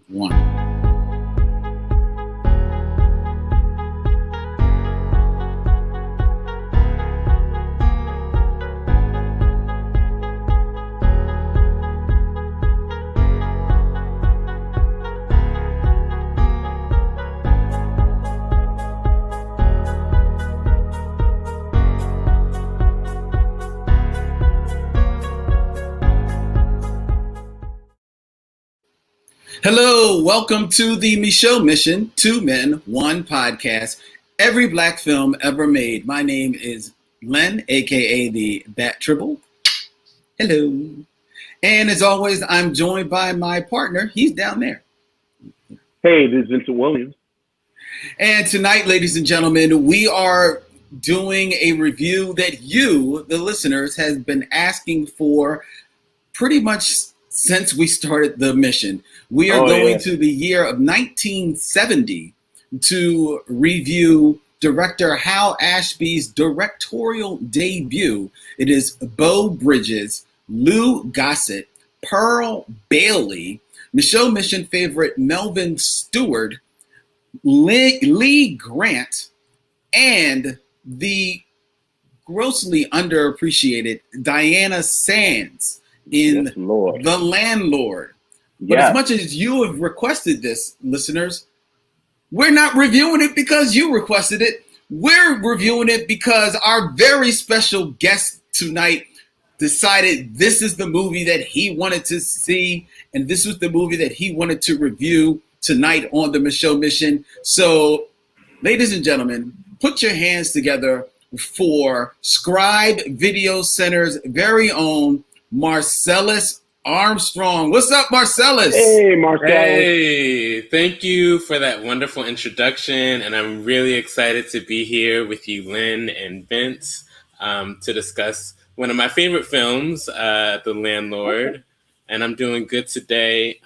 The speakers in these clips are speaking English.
1. Hello, welcome to the Micheaux Mission, 2 Men, 1 podcast, every black film ever made. My name is Len, aka the Bat Tribble. Hello. And as always, I'm joined by my partner. He's down there. Hey, this is Vincent Williams. And tonight, ladies and gentlemen, we are doing a review that you, the listeners, has been asking for pretty much since we started the mission. We are going to the year of 1970 to review director Hal Ashby's directorial debut. It is Beau Bridges, Lou Gossett, Pearl Bailey, Micheaux Mission favorite Melvin Stewart, Lee Grant, and the grossly underappreciated Diana Sands in The Landlord. But as much as you have requested this, listeners, we're not reviewing it because you requested it. We're reviewing it because our very special guest tonight decided this is the movie that he wanted to see, and this was the movie that he wanted to review tonight on the Micheaux Mission. So, ladies and gentlemen, put your hands together for Scribe Video Center's very own Marcellus Armstrong. What's up, Marcellus? Hey, Marcellus. Hey, thank you for that wonderful introduction. And I'm really excited to be here with you, Lynn and Vince, to discuss one of my favorite films, The Landlord. Okay. And I'm doing good today.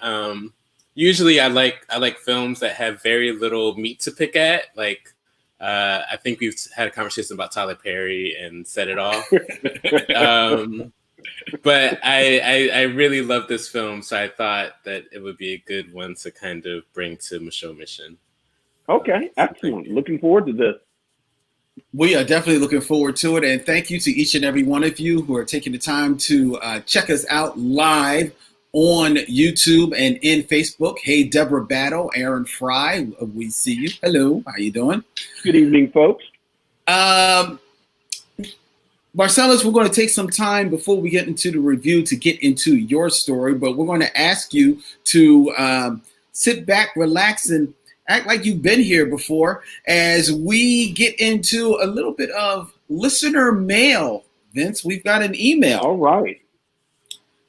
Usually I like films that have very little meat to pick at. Like, I think we've had a conversation about Tyler Perry and Set It Off. But I really love this film, so I thought that it would be a good one to kind of bring to Micheaux Mission. Okay, excellent. Looking forward to this. We are definitely looking forward to it, and thank you to each and every one of you who are taking the time to check us out live on YouTube and in Facebook. Hey, Deborah Battle, Aaron Fry, we see you. Hello, how you doing? Good evening, folks. Marcellus, we're going to take some time before we get into the review to get into your story, but we're going to ask you to sit back, relax, and act like you've been here before as we get into a little bit of listener mail. Vince, we've got an email. All right.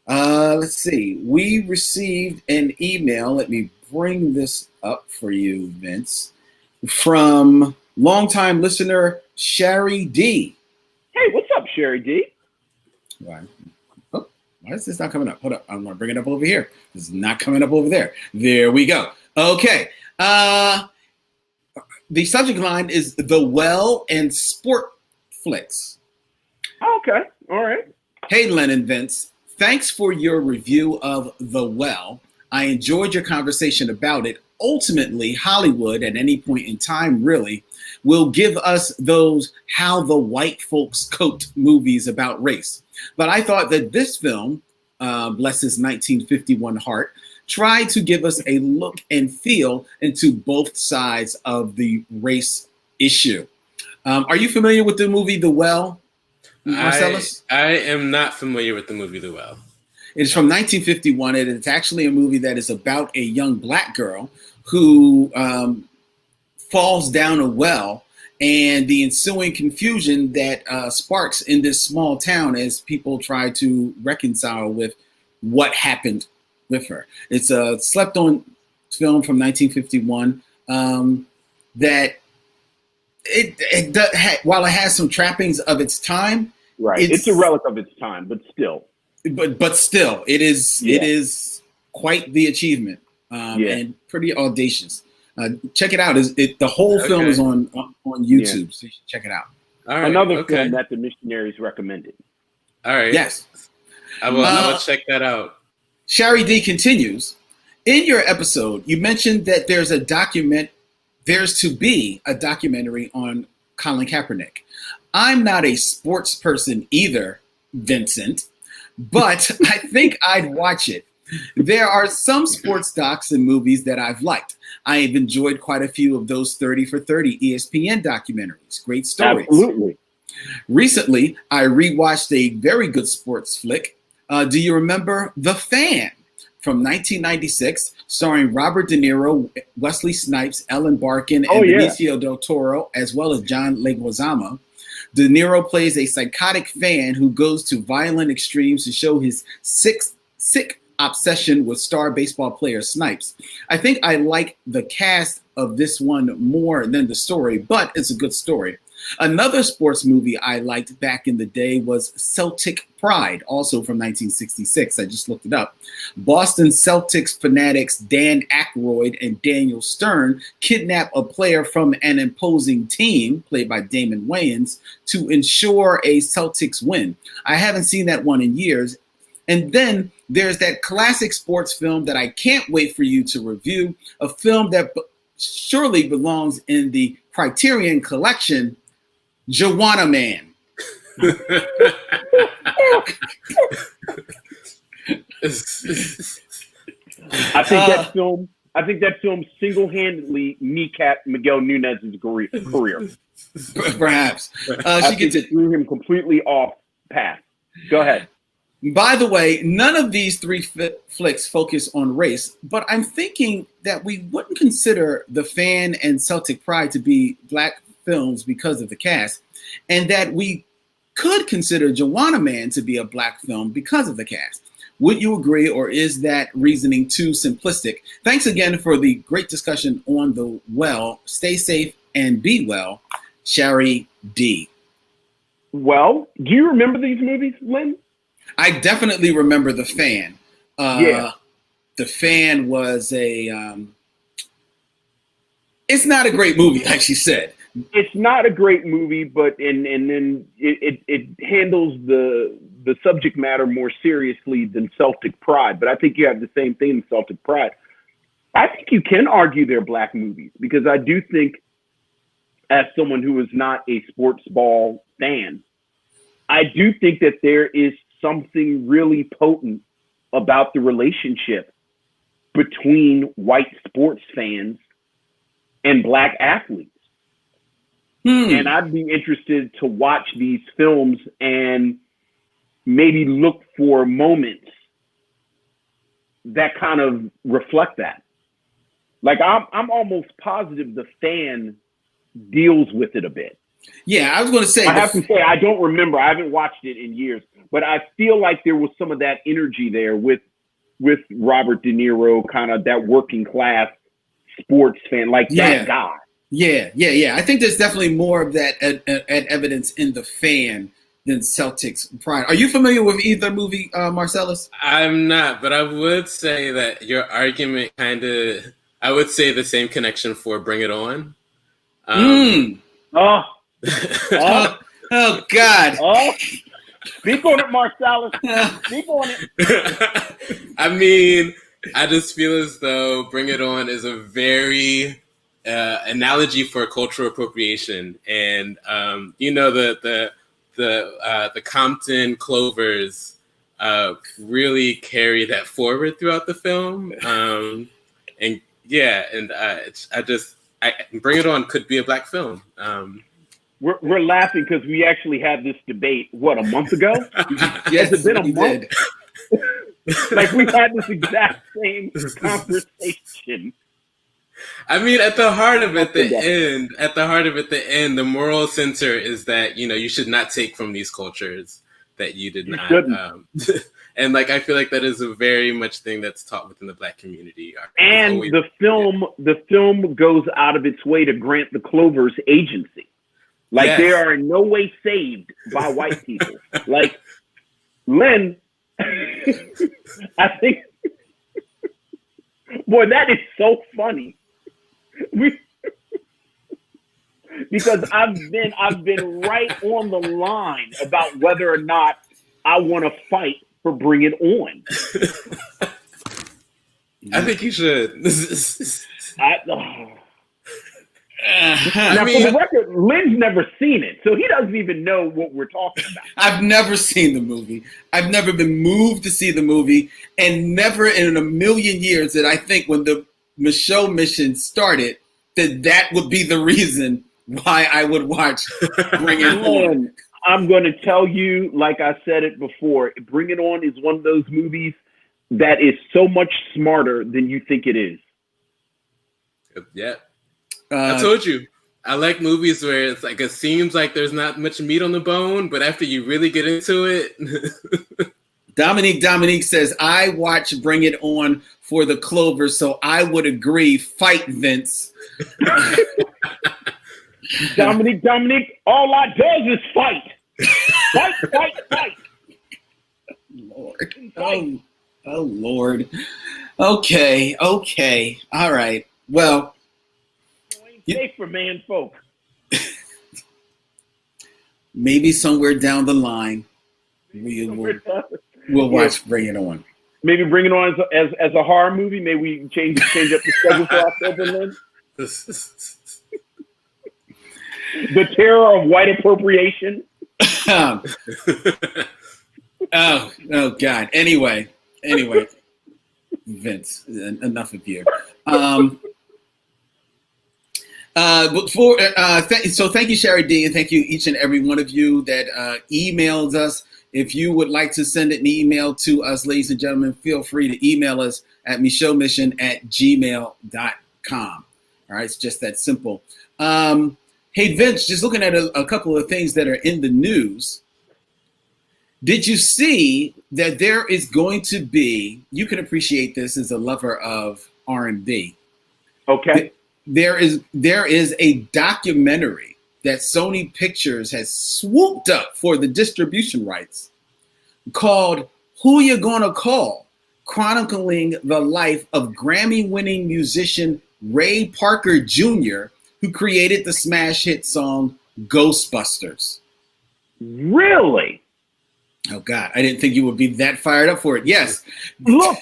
Let's see. We received an email. Let me bring this up for you, Vince, from longtime listener Sherry D. Hey, what's up, Sherry D? Why is this not coming up? Hold up. I'm going to bring it up over here. This is not coming up over there. There we go. Okay. The subject line is The Well and Sport Flicks. Okay. All right. Hey, Len and Vince. Thanks for your review of The Well. I enjoyed your conversation about it. Ultimately, Hollywood, at any point in time, really, will give us those how the white folks coped movies about race. But I thought that this film, bless his 1951 heart, tried to give us a look and feel into both sides of the race issue. Are you familiar with the movie The Well, Marcellus? I am not familiar with the movie The Well. It's from 1951, and it's actually a movie that is about a young black girl who falls down a well, and the ensuing confusion that sparks in this small town as people try to reconcile with what happened with her. It's a slept-on film from 1951 that while it has some trappings of its time, right? It's a relic of its time, but still, it is quite the achievement and pretty audacious. Check it out. The whole film is on YouTube, so you should check it out. All right, Another film that the Missionaries recommended. All right. Yes. I will check that out. Sherry D continues, In your episode, you mentioned that there's to be a documentary on Colin Kaepernick. I'm not a sports person either, Vincent, but I think I'd watch it. There are some sports docs and movies that I've liked. I have enjoyed quite a few of those 30 for 30 ESPN documentaries. Great stories. Absolutely. Recently, I rewatched a very good sports flick. Do you remember The Fan from 1996, starring Robert De Niro, Wesley Snipes, Ellen Barkin, and Benicio del Toro, as well as John Leguizamo? De Niro plays a psychotic fan who goes to violent extremes to show his sick obsession with star baseball player Snipes. I think I like the cast of this one more than the story, but it's a good story. Another sports movie I liked back in the day was Celtic Pride, also from 1966. I just looked it up. Boston Celtics fanatics Dan Aykroyd and Daniel Stern kidnap a player from an opposing team, played by Damon Wayans, to ensure a Celtics win. I haven't seen that one in years. And then there's that classic sports film that I can't wait for you to review, a film that surely belongs in the Criterion Collection, Joanna Man. I think that film single-handedly kneecapped Miguel Nunez's career. Perhaps. I think it threw him completely off path. Go ahead. By the way, none of these three flicks focus on race, but I'm thinking that we wouldn't consider The Fan and Celtic Pride to be Black films because of the cast, and that we could consider Joanna Man to be a Black film because of the cast. Would you agree, or is that reasoning too simplistic? Thanks again for the great discussion on the well. Stay safe and be well. Sherry D. Well, do you remember these movies, Lynn? I definitely remember The Fan. Yeah. The Fan was it's not a great movie, like she said. It's not a great movie, but and then it handles the subject matter more seriously than Celtic Pride. But I think you have the same thing in Celtic Pride. I think you can argue they're Black movies because I do think, as someone who is not a sports ball fan, I do think that there is something really potent about the relationship between white sports fans and Black athletes. And I'd be interested to watch these films and maybe look for moments that kind of reflect that. Like I'm almost positive The Fan deals with it a bit. Yeah, I was going to say. I have to say I don't remember. I haven't watched it in years, but I feel like there was some of that energy there with Robert De Niro, kind of that working class sports fan, like that guy. Yeah. I think there's definitely more of that evidence in The Fan than Celtics Pride. Are you familiar with either movie, Marcellus? I'm not, but I would say that your argument I would say the same connection for Bring It On. Oh, God. Oh, speak on it, Marcellus. Speak on it. I mean, I just feel as though Bring It On is a very analogy for cultural appropriation, and the Compton Clovers really carry that forward throughout the film, Bring It On could be a Black film. We're laughing because we actually had this debate, a month ago? Yes, has it been a month? Like we had this exact same conversation. I mean, at the heart of it, the end, the moral center is that, you should not take from these cultures that you did not. And I feel like that is a very much thing that's taught within the Black community. And the film goes out of its way to grant the Clovers agency. They are in no way saved by white people. Len, I think, boy, that is so funny. Because I've been right on the line about whether or not I want to fight for Bring It On. I think you should. Now, for the record, Lynn's never seen it, so he doesn't even know what we're talking about. I've never seen the movie. I've never been moved to see the movie, and never in a million years did I think when the Micheaux mission started that would be the reason why I would watch Bring It On. I'm going to tell you, like I said it before, Bring It On is one of those movies that is so much smarter than you think it is. Yeah. I told you, I like movies where it's like it seems like there's not much meat on the bone, but after you really get into it. Dominique says, I watch Bring It On for the Clover, so I would agree. Fight, Vince. Dominique, all I does is fight. Fight. Lord. Oh, Lord. Okay. All right. Well. Safe for man folk. Maybe somewhere down the line, we'll watch Bring It On. Maybe Bring It On as a horror movie. Maybe we change up the schedule for October, Lynn. The terror of white appropriation. Oh God. Anyway, Vince, enough of you. So thank you, Sherry D, and thank you each and every one of you that emailed us. If you would like to send an email to us, ladies and gentlemen, feel free to email us at micheauxmission@gmail.com. All right, it's just that simple. Hey, Vince, just looking at a couple of things that are in the news. Did you see that there is going to be, you can appreciate this as a lover of R&B. Okay. There is a documentary that Sony Pictures has swooped up for the distribution rights called Who You Gonna Call? Chronicling the life of Grammy-winning musician Ray Parker Jr., who created the smash hit song Ghostbusters. Really? Oh God, I didn't think you would be that fired up for it. Yes. Look,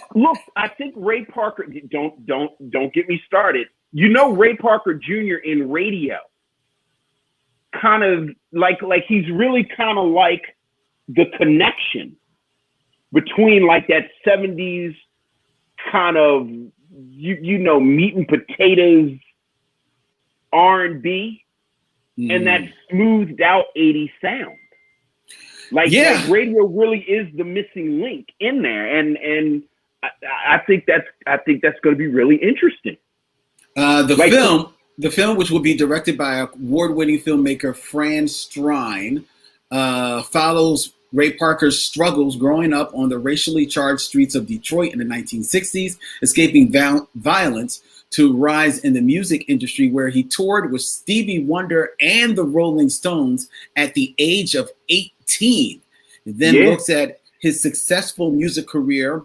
I think Ray Parker, don't get me started. You know Ray Parker Jr. in radio, kind of like he's really kind of like the connection between like that 70s kind of, you know, meat and potatoes R&B and that smoothed out 80s sound. Like radio really is the missing link in there. And I think that's going to be really interesting. The film, which will be directed by award-winning filmmaker Fran Strine, follows Ray Parker's struggles growing up on the racially charged streets of Detroit in the 1960s, escaping violence to rise in the music industry, where he toured with Stevie Wonder and the Rolling Stones at the age of 18. It then looks at his successful music career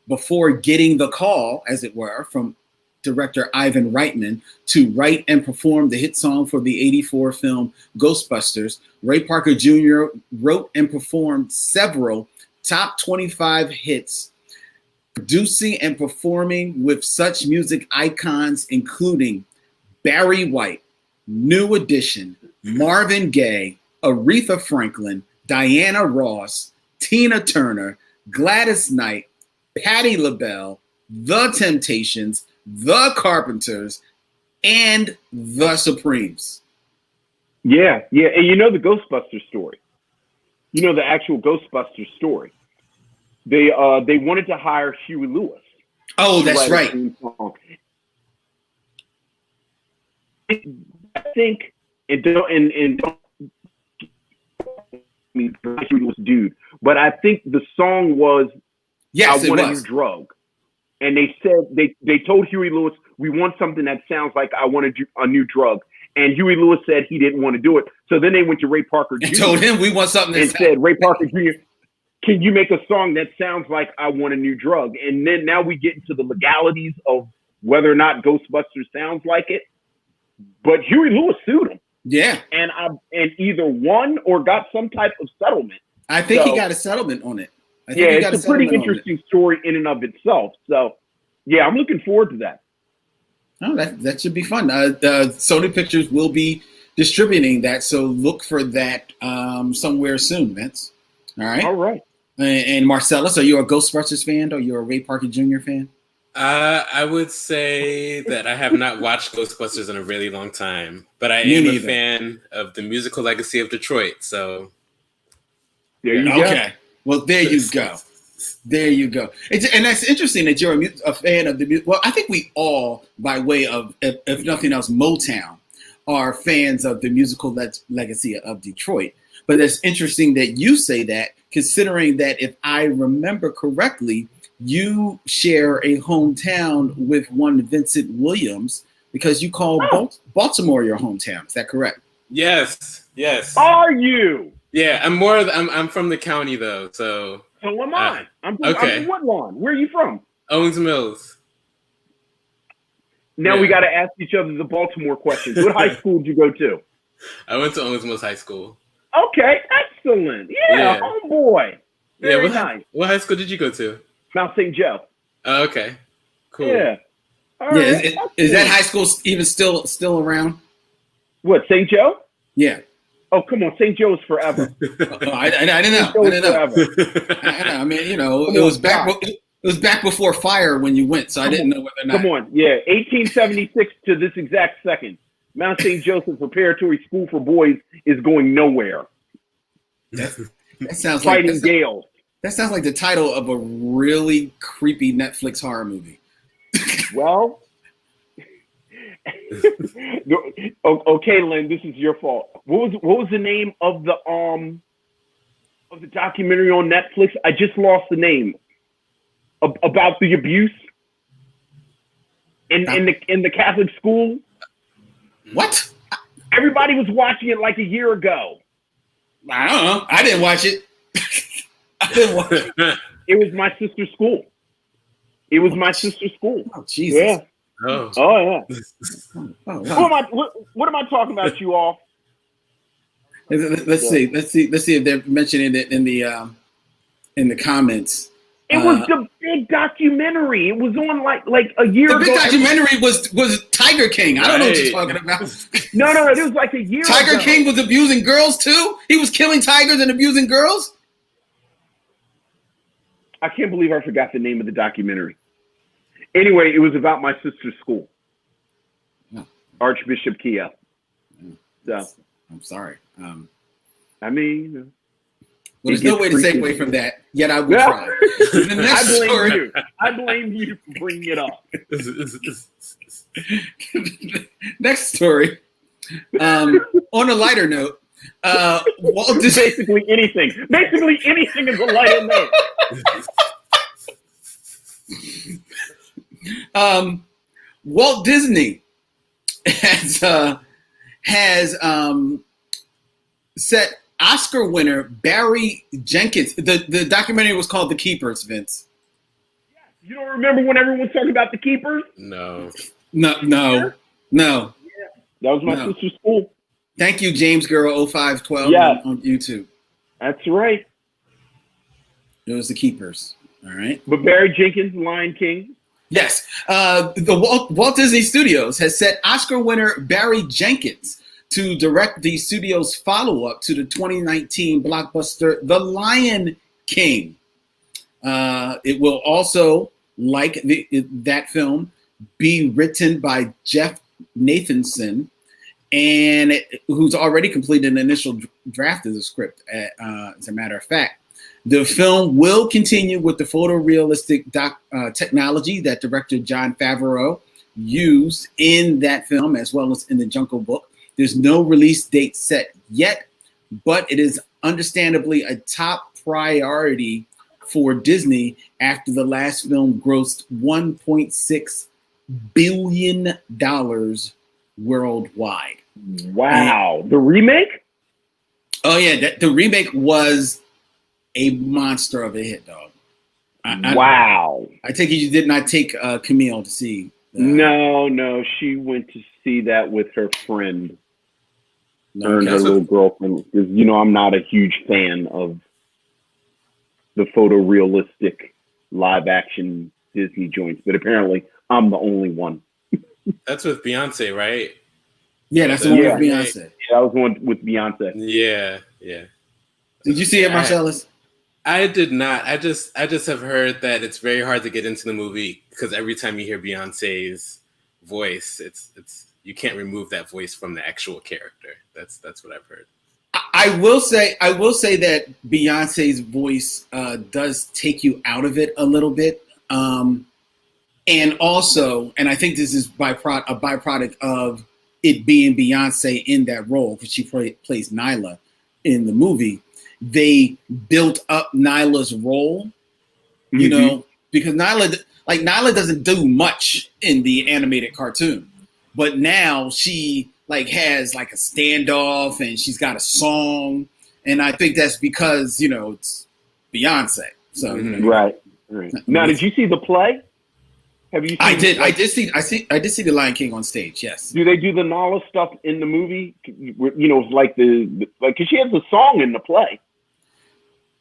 before getting the call, as it were, from director Ivan Reitman to write and perform the hit song for the '84 film Ghostbusters. Ray Parker Jr. wrote and performed several top 25 hits, producing and performing with such music icons including Barry White, New Edition, Marvin Gaye, Aretha Franklin, Diana Ross, Tina Turner, Gladys Knight, Patti LaBelle, The Temptations, The Carpenters, and The Supremes. Yeah. And you know the Ghostbusters story. You know the actual Ghostbusters story. They wanted to hire Huey Lewis. Oh, that's right. I think don't Huey Lewis dude, but I think the song was I Want a New Drug. And they said they told Huey Lewis, we want something that sounds like I Want a New Drug. And Huey Lewis said he didn't want to do it. So then they went to Ray Parker Jr. and told him we want something and said, Ray Parker Jr., can you make a song that sounds like I Want a New Drug? And then now we get into the legalities of whether or not Ghostbusters sounds like it. But Huey Lewis sued him. Yeah. And either won or got some type of settlement. I think he got a settlement on it. It's a pretty interesting story in and of itself. So Yeah, I'm looking forward to that. Oh, that should be fun. Sony Pictures will be distributing that, so look for that somewhere soon, Vince. All right. All right. And Marcellus, are you a Ghostbusters fan or you're a Ray Parker Jr. fan? I would say that I have not watched Ghostbusters in a really long time, but I Me am neither. a fan of the musical legacy of Detroit. So There you go. Okay. Well, there you go. There you go. And that's interesting that you're a fan of the music. Well, I think we all, by way of, if nothing else, Motown, are fans of the musical legacy of Detroit. But it's interesting that you say that, considering that if I remember correctly, you share a hometown with one Vincent Williams because you call Baltimore your hometown. Is that correct? yes. Are you? Yeah, I'm from the county though, so. So am I. I'm from Woodlawn. Where are you from? Owings Mills. Now we got to ask each other the Baltimore questions. What high school did you go to? I went to Owings Mills High School. Okay, excellent. Yeah, homeboy. Very nice. What high school did you go to? Mount St. Joe. Oh, okay, cool. Yeah. All Yeah. right. Is that high school even still around? What, St. Joe? Yeah. Oh, come on. St. Joe's forever. I didn't know. I didn't know. I mean, you know, it was back before fire when you went, so I didn't know whether or not. Come on. Yeah, 1876 to this exact second. Mount St. Joseph Preparatory School for Boys is going nowhere. That sounds Fighting Gales. That sounds like the title of a really creepy Netflix horror movie. Well, okay, Lynn, this is your fault. What was the name of the documentary on Netflix? I just lost the name. About the abuse in the Catholic school. What? Everybody was watching it like a year ago. I don't know. I didn't watch it. I didn't watch it. It was my sister's school. Oh, Jesus. Yeah. Oh yeah. Oh, wow. What am I talking about, you all? Let's see if they're mentioning it in the comments. It was the big documentary. It was on like a year ago. The big documentary was Tiger King. I don't know what you're talking about. No, it was like a year ago. Tiger King was abusing girls too? He was killing tigers and abusing girls? I can't believe I forgot the name of the documentary. Anyway, it was about my sister's school. Oh. Archbishop Kia. So, I'm sorry. I mean... Well, there's no way to segue from that, yet I will try. The next I blame you for bringing it up. Next story. On a lighter note, Walt Disney... Basically anything. Basically anything is a lighter note. Walt Disney has set Oscar winner Barry Jenkins. The documentary was called The Keepers, Vince. You don't remember when everyone was talking about The Keepers? No. Yeah. That was my sister's school. Thank you, James Girl 0512 on YouTube. That's right. It was The Keepers. All right. But Barry Jenkins, Lion King. Yes. The Walt Disney Studios has set Oscar winner Barry Jenkins to direct the studio's follow-up to the 2019 blockbuster The Lion King. It will also, like that film, be written by Jeff Nathanson, and who's already completed an initial draft of the script, as a matter of fact. The film will continue with the photorealistic technology that director Jon Favreau used in that film, as well as in the Jungle Book. There's no release date set yet, but it is understandably a top priority for Disney after the last film grossed $1.6 billion worldwide. Wow. The remake? Oh, yeah. The remake was a monster of a hit, dog. Wow. I take it you did not take Camille to see. No. She went to see that with her friend. Her and her little girlfriend. Because, I'm not a huge fan of the photorealistic live action Disney joints, but apparently I'm the only one. That's with Beyonce, right? Yeah, that's the one with Beyonce. Yeah, I was one with Beyonce. Yeah. Did you see it, Marcellus? I did not. I just have heard that it's very hard to get into the movie because every time you hear Beyonce's voice, it's you can't remove that voice from the actual character. That's what I've heard. I will say that Beyonce's voice does take you out of it a little bit, and also, and I think this is a byproduct of it being Beyonce in that role because she plays Nyla in the movie. They built up Nyla's role, you know, because Nyla doesn't do much in the animated cartoon, but now she has a standoff and she's got a song, and I think that's because it's Beyonce. So right. Now, did you see the play? Have you? Seen I did see the Lion King on stage. Yes. Do they do the Nala stuff in the movie? Because she has a song in the play.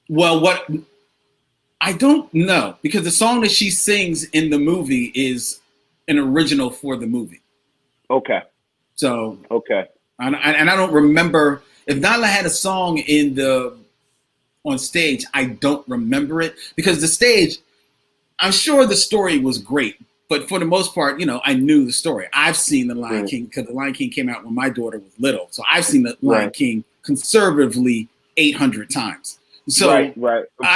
Well, I don't know, because the song that she sings in the movie is an original for the movie. Okay. So okay, and I don't remember if Nyla had a song on stage. I don't remember it because the stage. I'm sure the story was great, but for the most part, I knew the story. I've seen The Lion King because The Lion King came out when my daughter was little, so I've seen The Lion King conservatively 800 times. So I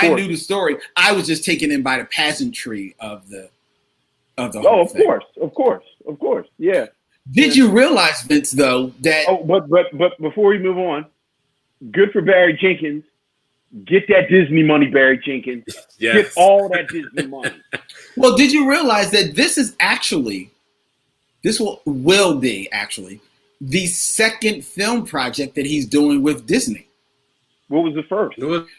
knew the story. I was just taken in by the pageantry of the whole thing. Of course, yeah. Did you realize, Vince, though, that? Oh, but before we move on, good for Barry Jenkins. Get that Disney money, Barry Jenkins. Yes. Get all that Disney money. Well, did you realize that this will be the second film project that he's doing with Disney? What was the first?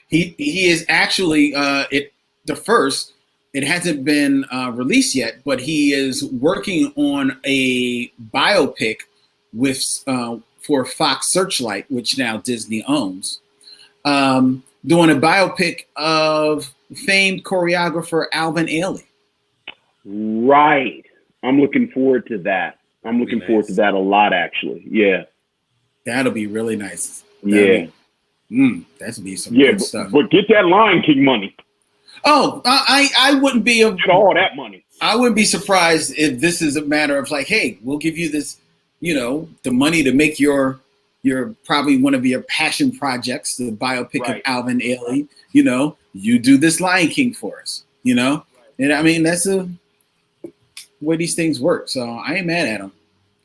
He is actually the first. It hasn't been released yet, but he is working on a biopic for Fox Searchlight, which now Disney owns. Doing a biopic of famed choreographer Alvin Ailey. Right. I'm looking forward to that. I'm looking forward to that a lot, actually. Yeah. That'll be really nice. That'll be some good stuff. But get that Lion King money. Oh, I wouldn't be get all that money. I wouldn't be surprised if this is a matter of hey, we'll give you this, the money to make your probably one of your passion projects, the biopic of Alvin Ailey. You do this Lion King for us. And I mean that's the way these things work. So I ain't mad at him.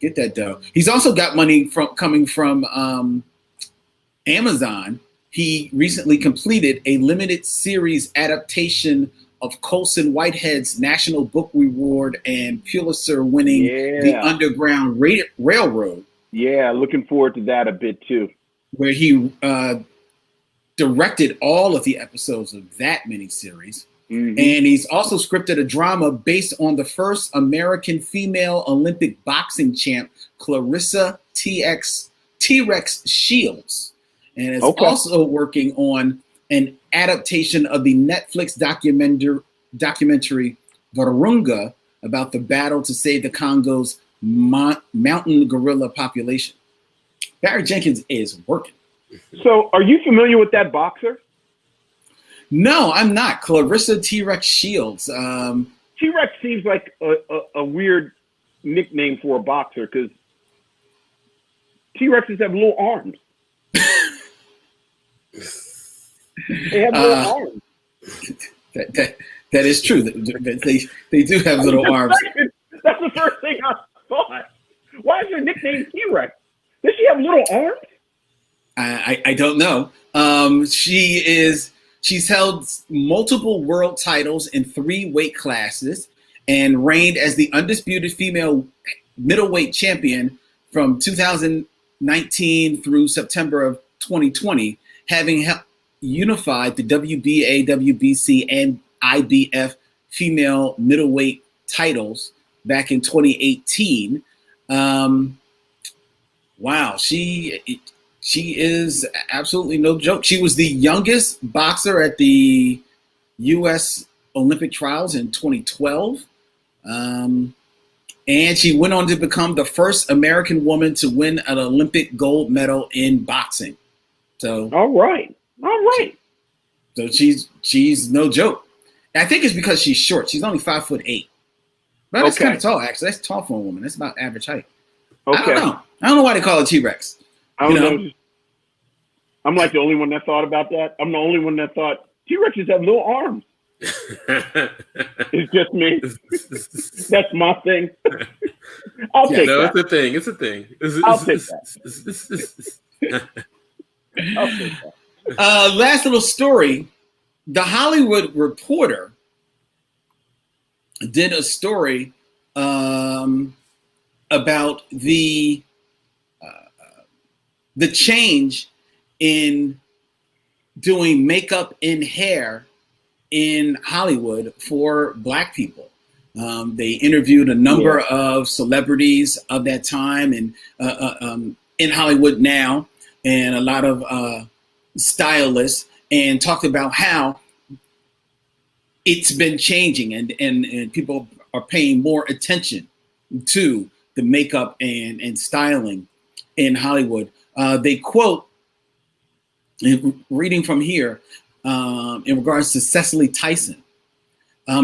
Get that dough. He's also got money coming from Amazon. He recently completed a limited series adaptation of Colson Whitehead's National Book Award and Pulitzer-winning The Underground Railroad. Yeah, looking forward to that a bit too. Where he directed all of the episodes of that miniseries. And he's also scripted a drama based on the first American female Olympic boxing champ, Clarissa T-Rex Shields. And is also working on an adaptation of the Netflix documentary Virunga about the battle to save the Congo's mountain gorilla population. Barry Jenkins is working. So are you familiar with that boxer? No, I'm not. Clarissa T-Rex Shields. T-Rex seems like a weird nickname for a boxer because T-Rexes have little arms. They have little arms. That is true. They do have little arms. That's the first thing I thought. Why is her nickname T-Rex? Does she have little arms? I don't know. She's held multiple world titles in 3 weight classes and reigned as the undisputed female middleweight champion from 2019 through September of 2020, having unified the WBA, WBC, and IBF female middleweight titles back in 2018. Wow, she is absolutely no joke. She was the youngest boxer at the U.S. Olympic trials in 2012. And she went on to become the first American woman to win an Olympic gold medal in boxing. So, all right. So she's no joke. And I think it's because she's short. She's only 5'8". But that's kind of tall, actually. That's tall for a woman. That's about average height. Okay. I don't know why they call it T-Rex. I don't know. I'm like the only one that thought about that. I'm the only one that thought T-Rexes have little arms. It's just me. That's my thing. I'll take that. It's a thing. It's a thing. I'll take that. I'll take that. Last little story. The Hollywood Reporter did a story about the change in doing makeup and hair in Hollywood for Black people. They interviewed a number of celebrities of that time and in Hollywood now, and a lot of stylists, and talked about how it's been changing and people are paying more attention to the makeup and styling in Hollywood. They quote, reading from here, in regards to Cicely Tyson.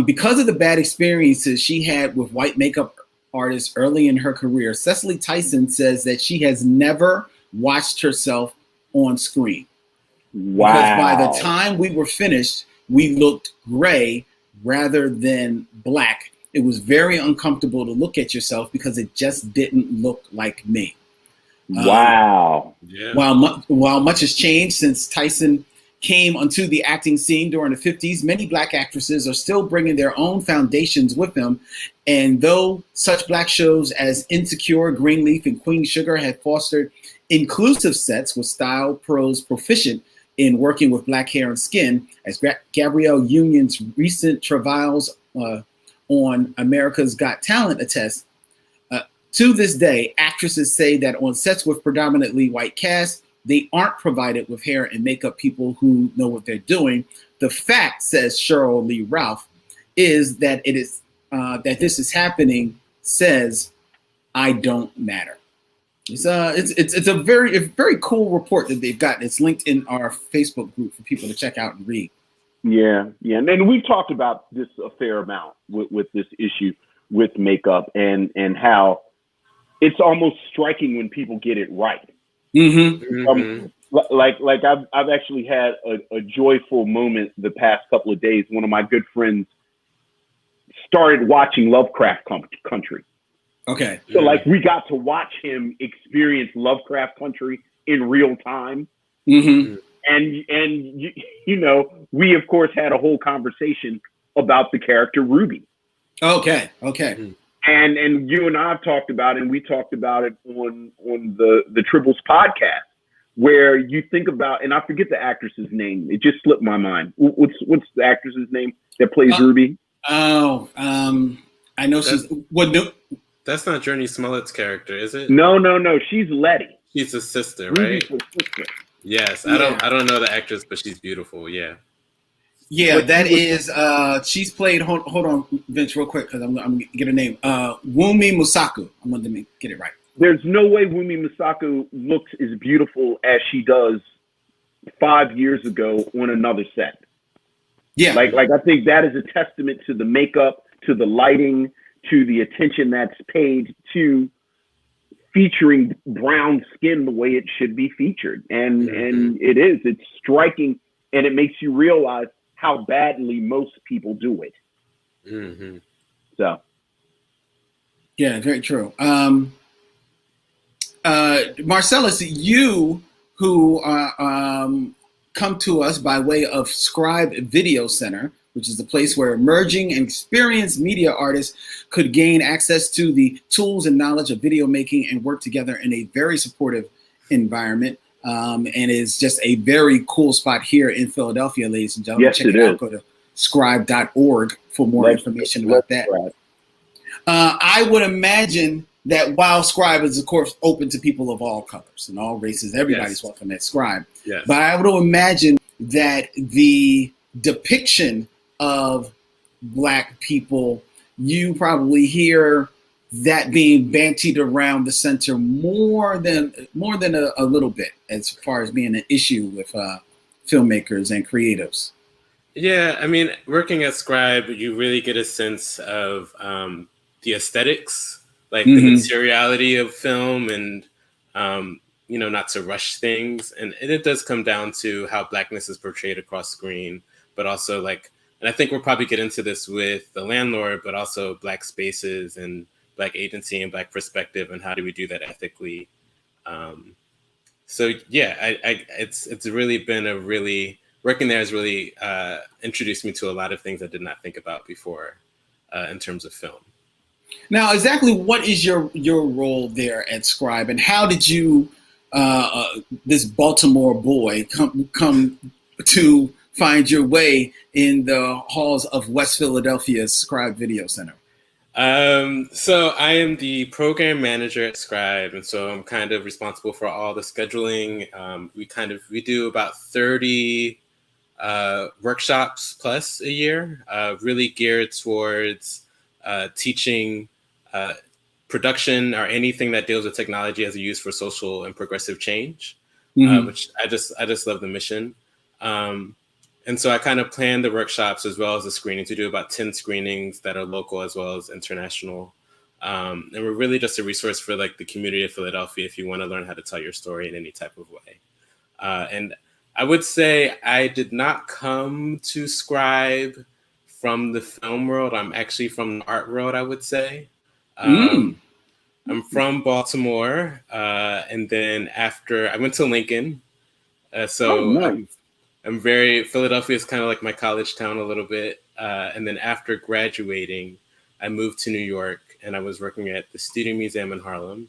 Because of the bad experiences she had with white makeup artists early in her career, Cicely Tyson says that she has never watched herself on screen. Wow. Because by the time we were finished, we looked gray rather than black. It was very uncomfortable to look at yourself because it just didn't look like me. Wow. While much has changed since Tyson came onto the acting scene during the 50s, many Black actresses are still bringing their own foundations with them. And though such Black shows as Insecure, Greenleaf, and Queen Sugar have fostered inclusive sets with style pros proficient in working with Black hair and skin, as Gabrielle Union's recent travails on America's Got Talent attest, to this day, actresses say that on sets with predominantly white casts, they aren't provided with hair and makeup people who know what they're doing. The fact, says Cheryl Lee Ralph, is that it is that this is happening. Says, I don't matter. It's a very cool report that they've got. It's linked in our Facebook group for people to check out and read. Yeah, and we've talked about this a fair amount with this issue with makeup and how it's almost striking when people get it right. Mm-hmm. Like I've actually had a joyful moment the past couple of days. One of my good friends started watching Lovecraft Country. Okay. So like we got to watch him experience Lovecraft Country in real time. Mm-hmm. And you know, we of course had a whole conversation about the character Ruby. Okay. And you and I have talked about it, and we talked about it on the Tribbles podcast, where you think about, and I forget the actress's name. It just slipped my mind. What's the actress's name that plays Ruby? Oh, I know she's what? No, that's not Journey Smollett's character, is it? No. She's Letty. She's a sister, Ruby's right? her sister. Yes, I don't know the actress, but she's beautiful. Yeah. Yeah, that is. She's played. Hold on, Vince, real quick, because I'm gonna get her name. Wunmi Musaku. I'm gonna get it right. There's no way Wunmi Musaku looks as beautiful as she does 5 years ago on another set. Yeah, like I think that is a testament to the makeup, to the lighting, to the attention that's paid to featuring brown skin the way it should be featured, and it's striking, and it makes you realize how badly most people do it. Mm-hmm. So, yeah, very true. Marcellus, you who come to us by way of Scribe Video Center, which is the place where emerging and experienced media artists could gain access to the tools and knowledge of video making and work together in a very supportive environment. And is just a very cool spot here in Philadelphia, ladies and gentlemen. Yes, check it out. Go to scribe.org for more information about that. I would imagine that while Scribe is, of course, open to people of all colors and all races, everybody's welcome at Scribe. Yes. But I would imagine that the depiction of Black people, you probably hear that being bantied around the center more than a little bit, as far as being an issue with filmmakers and creatives. Yeah, I mean, working at Scribe, you really get a sense of the aesthetics, like the Mm-hmm. materiality of film, and not to rush things. And it does come down to how Blackness is portrayed across screen, but also and I think we'll probably get into this with The Landlord, but also Black spaces and Black agency and Black perspective, and how do we do that ethically. So yeah, it's really been a really working there has really introduced me to a lot of things I did not think about before in terms of film. Now, exactly what is your role there at Scribe, and how did you, this Baltimore boy, come to find your way in the halls of West Philadelphia's Scribe Video Center? So I am the program manager at Scribe, and so I'm kind of responsible for all the scheduling. We do about 30 workshops plus a year, really geared towards teaching production or anything that deals with technology as a use for social and progressive change, Mm-hmm. which I just love the mission. And so I kind of plan the workshops as well as the screenings. We do about 10 screenings that are local as well as international. And we're really just a resource for the community of Philadelphia if you want to learn how to tell your story in any type of way. And I would say I did not come to Scribe from the film world. I'm actually from the art world, I would say. I'm from Baltimore. And then after I went to Lincoln. Nice. I'm Philadelphia is kind of like my college town a little bit. And then after graduating, I moved to New York and I was working at the Student Museum in Harlem.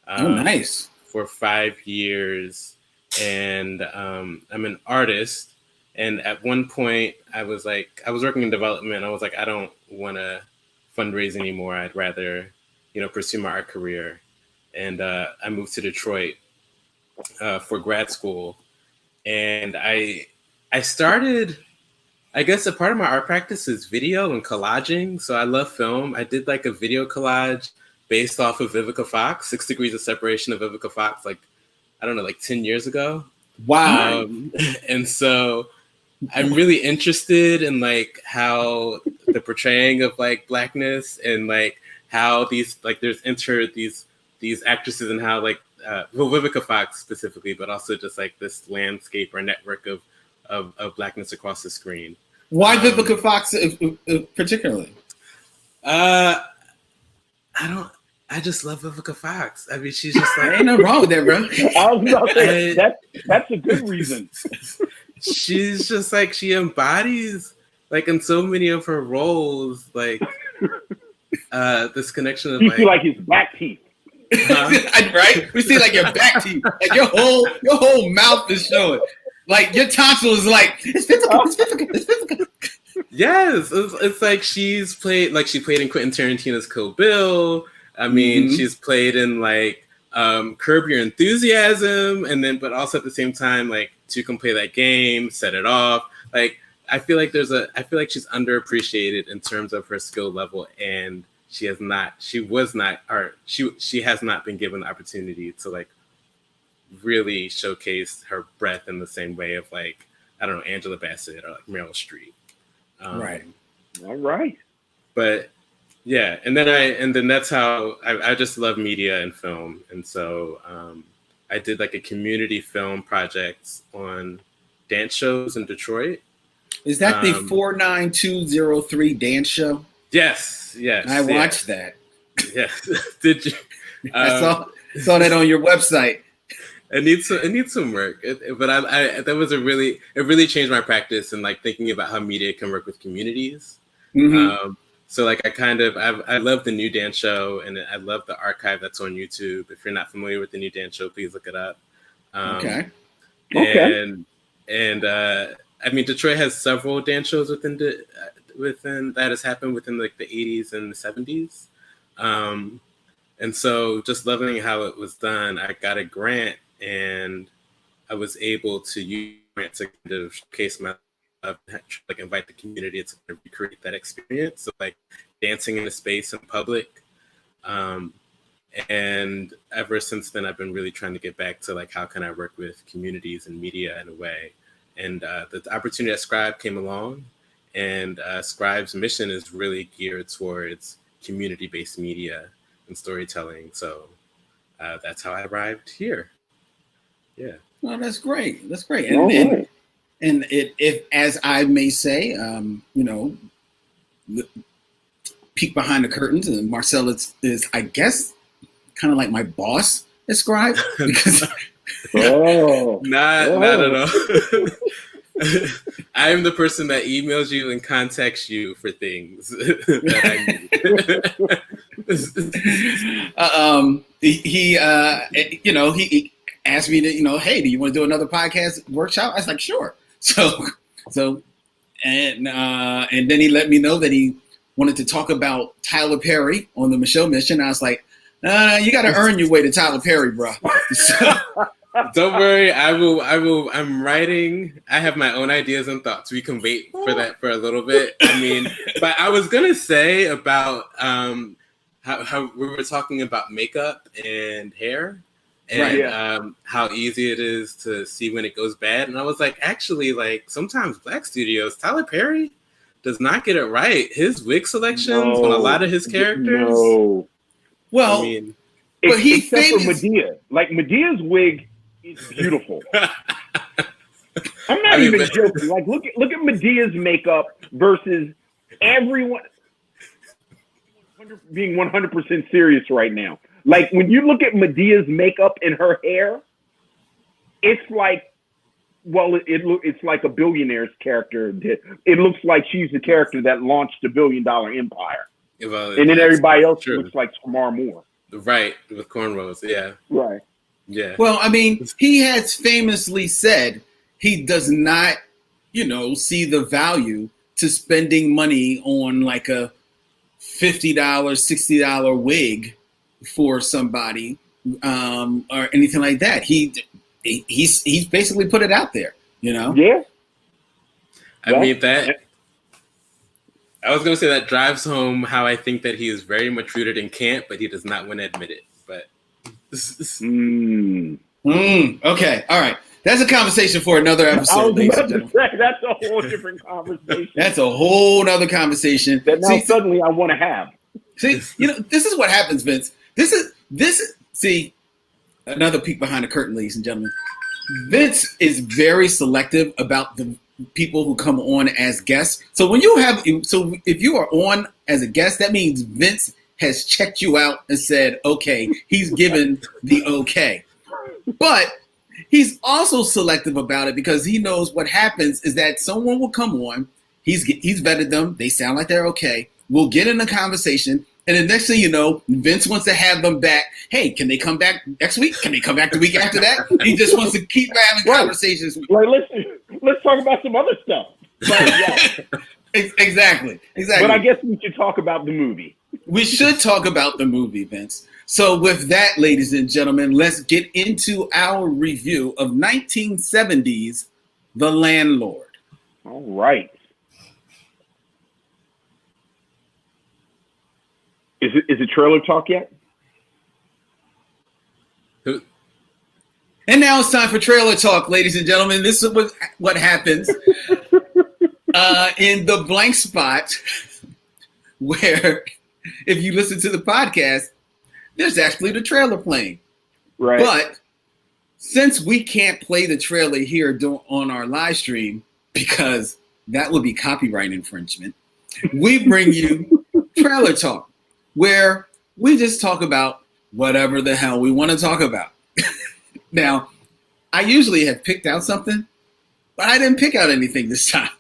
Nice. For 5 years. And I'm an artist. And at one point I was working in development. I was like, I don't want to fundraise anymore. I'd rather, pursue my art career. And I moved to Detroit for grad school. And I started, I guess a part of my art practice is video and collaging. So I love film. I did a video collage based off of Vivica Fox, 6 Degrees of Separation of Vivica Fox, 10 years ago. Wow. And so I'm really interested in how the portraying of Blackness and how these there's entered these actresses and how Vivica Fox specifically, but also just this landscape or network of Blackness across the screen. Why Vivica Fox particularly? I just love Vivica Fox. I mean, she's just ain't nothing wrong with that, bro. I was about to say, that's a good reason. She's just she embodies in so many of her roles this connection of you see his back teeth. Right? We see your back teeth. Your whole mouth is showing. Your tonsil is it's physical. Yes, it's she's played she played in Quentin Tarantino's Kill Bill. I mean, she's played in Curb Your Enthusiasm, and then but also at the same time Two Can Play That Game, Set It Off. I feel like she's underappreciated in terms of her skill level, and she has not been given the opportunity to really showcase her breadth in the same way of I don't know, Angela Bassett or Meryl Streep. Right. All right. But yeah, and then that's how I just love media and film, and so I did a community film project on dance shows in Detroit. Is that the 49203 dance show? Yes. I watched that. Yes. Did you? I saw that on your website. It needs some work, but that was it really changed my practice and thinking about how media can work with communities. Mm-hmm. So I love the New Dance Show, and I love the archive that's on YouTube. If you're not familiar with the New Dance Show, please look it up. Okay. And I mean, Detroit has several dance shows within that has happened within the 80s and the 70s. And so just loving how it was done, I got a grant and I was able to use it to kind of showcase my like invite the community to recreate that experience of like dancing in a space in public. And ever since then, I've been really trying to get back to like, how can I work with communities and media in a way? And the opportunity at Scribe came along, and Scribe's mission is really geared towards community-based media and storytelling. So that's how I arrived here. Yeah. Well, that's great. That's great. And if, as I may say, peek behind the curtains, and Marcellus is, I guess, kind of like my boss at Scribe, because not at all. I am the person that emails you and contacts you for things that I need. He asked me to, hey, do you want to do another podcast workshop? I was like, sure. So, and then he let me know that he wanted to talk about Tyler Perry on the Micheaux mission. I was like, you got to earn your way to Tyler Perry, bro. So, don't worry, I will. I'm writing. I have my own ideas and thoughts. We can wait for that for a little bit. I mean, but I was gonna say about how we were talking about makeup and hair, and how easy it is to see when it goes bad. And I was like, actually, like sometimes Black studios, Tyler Perry does not get it right. His wig selections on a lot of his characters. No. Well, I mean, but he's famous for Medea. Like Medea's wig is beautiful. I'm not even joking. Like look at Medea's makeup versus everyone. Being 100% serious right now. Like when you look at Medea's makeup and her hair, it's like, well, it's like a billionaire's character. It looks like she's the character that launched a $1 billion empire. Well, and then everybody else looks like Tamar Moore. Right, with cornrows, yeah. Right. Yeah. Well, I mean, he has famously said he does not, see the value to spending money on like a $50, $60 wig for somebody or anything like that. He's basically put it out there, Yeah. I mean that. I was going to say that drives home how I think that he is very much rooted in camp, but he does not want to admit it. But okay, all right. That's a conversation for another episode, ladies and gentlemen. That's a whole different conversation. That's a whole other conversation that now suddenly I want to have. See, this is what happens, Vince. This is another peek behind the curtain, ladies and gentlemen. Vince is very selective about the people who come on as guests. So if you are on as a guest, that means Vince has checked you out and said, okay, he's given the okay. But he's also selective about it because he knows what happens is that someone will come on, he's vetted them, they sound like they're okay, we'll get in a conversation, and the next thing you know, Vince wants to have them back. Hey, can they come back next week? Can they come back the week after that? He just wants to keep having conversations. Like, let's talk about some other stuff. Exactly. But I guess we should talk about the movie. We should talk about the movie, Vince. So with that, ladies and gentlemen, let's get into our review of 1970's The Landlord. All right. Is it trailer talk yet? And now it's time for trailer talk, ladies and gentlemen. This is what happens in the blank spot where if you listen to the podcast, there's actually the trailer playing. Right. But since we can't play the trailer here on our live stream because that would be copyright infringement, we bring you trailer talk, where we just talk about whatever the hell we want to talk about. Now, I usually have picked out something, but I didn't pick out anything this time.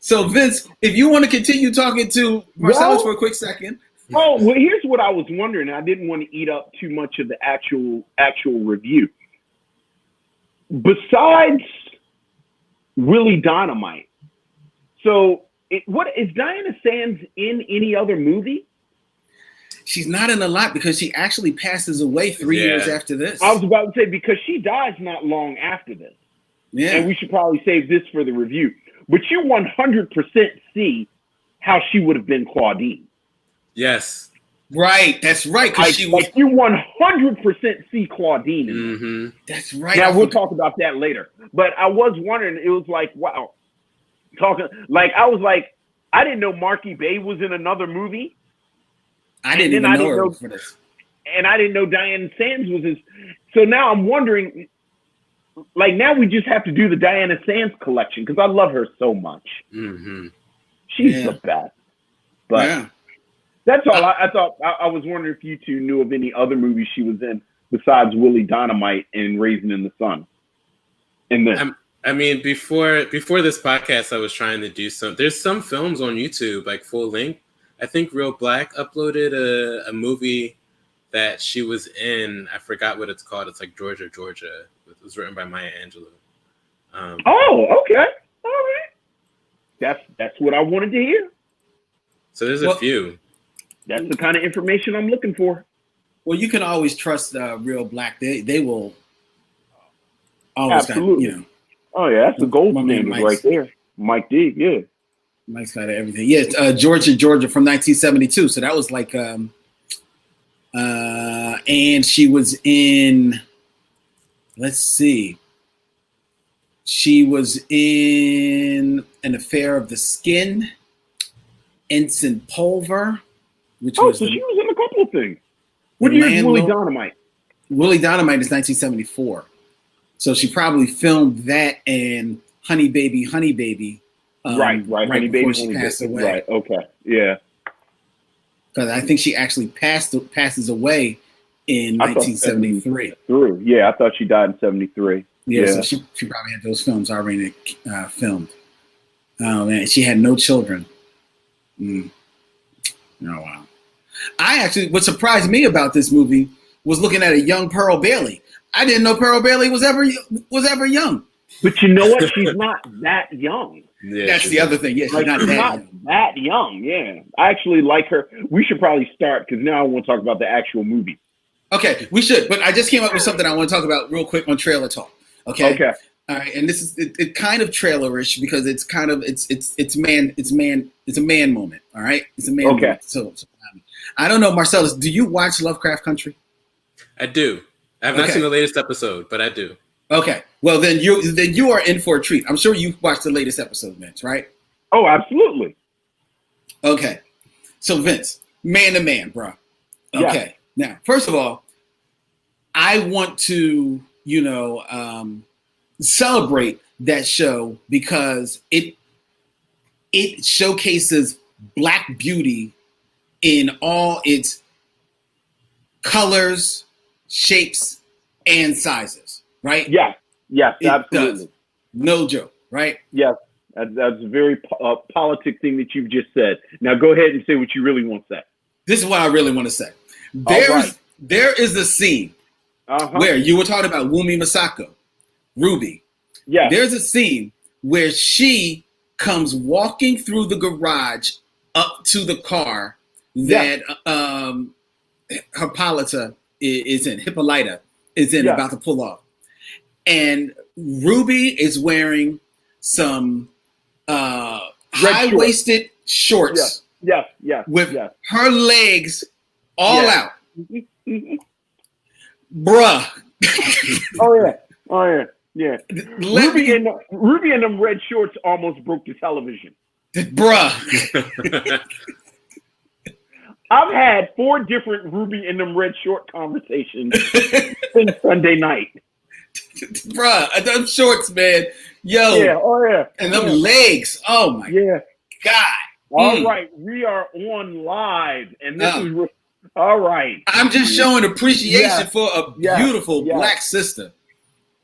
So, Vince, if you want to continue talking to Marcellus for a quick second. Oh, well, here's what I was wondering. I didn't want to eat up too much of the actual review. Besides Willie Dynamite, so what is Diana Sands in any other movie? She's not in a lot because she actually passes away 3 years after this. I was about to say, because she dies not long after this. Yeah. And we should probably save this for the review. but you 100% see how she would have been Claudine. Yes. Right. That's right. Because she was. Like you 100% see Claudine in this. Mm-hmm. That's right. Now we'll talk about that later. But I was wondering. It was like, wow, I was like, I didn't know Marky Bay was in another movie. I didn't even know her for this. And I didn't know Diana Sands was his. So now I'm wondering, like, now we just have to do the Diana Sands collection because I love her so much. Mm-hmm. She's the best. But that's all. I thought. I was wondering if you two knew of any other movies she was in besides Willie Dynamite and Raisin in the Sun. And then, I mean, before this podcast, I was trying to do there's some films on YouTube, like full length. I think Real Black uploaded a movie that she was in. I forgot what it's called. It's like Georgia. It was written by Maya Angelou. Oh, okay. All right. That's what I wanted to hear. So there's a few. That's the kind of information I'm looking for. Well, you can always trust Real Black. They will always absolutely. Oh yeah, that's the gold standard right there. Mike D. Yeah. Mike's got everything. Yeah, Georgia from 1972. So that was like, and she was in. Let's see. She was in An Affair of the Skin, Ensign Pulver, which was. So she was in a couple of things. What year is Willie Dynamite? Willie Dynamite is 1974. So she probably filmed that and Honey Baby. Right. Honey Baby, she passed away. Right. Okay. Yeah. Because I think she actually passes away in 1973. Yeah, I thought she died in 73. Yeah, so she probably had those films already filmed. Oh man, she had no children. Oh wow. What surprised me about this movie was looking at a young Pearl Bailey. I didn't know Pearl Bailey was ever young. But you know what? She's not that young. Yeah, that's the other thing. Yeah, she's not that young. Yeah, I actually like her. We should probably start because now I want to talk about the actual movie. Okay, we should. But I just came up with something I want to talk about real quick on Trailer Talk. Okay. All right, and this is it kind of trailerish because it's kind of it's a man moment. All right, it's a man. Okay. Moment. So I don't know, Marcellus. Do you watch Lovecraft Country? I do. I have not seen the latest episode, but I do. Okay. Well, then you are in for a treat. I'm sure you watched the latest episode, Vince, right? Oh, absolutely. Okay. So Vince, man to man, bro. Okay. Yeah. Now, first of all, I want to, celebrate that show because it showcases Black beauty in all its colors, shapes, and sizes, right? Yes, it absolutely. Does. No joke, right? Yes, that's a very politic thing that you've just said. Now go ahead and say what you really want to say. This is what I really want to say. There is a scene where you were talking about Wumi Masako, Ruby. Yeah. There's a scene where she comes walking through the garage up to the car that Hippolyta is in, about to pull off. And Ruby is wearing some high-waisted shorts. With her legs all out. Bruh. Oh yeah. Ruby and them red shorts almost broke the television. Bruh. I've had 4 different Ruby and them red short conversations since Sunday night. Bruh, them shorts, man. Yo. Yeah. And them legs. Oh my God. All right. We are on live. And this is all right. I'm just showing appreciation for a beautiful Black sister.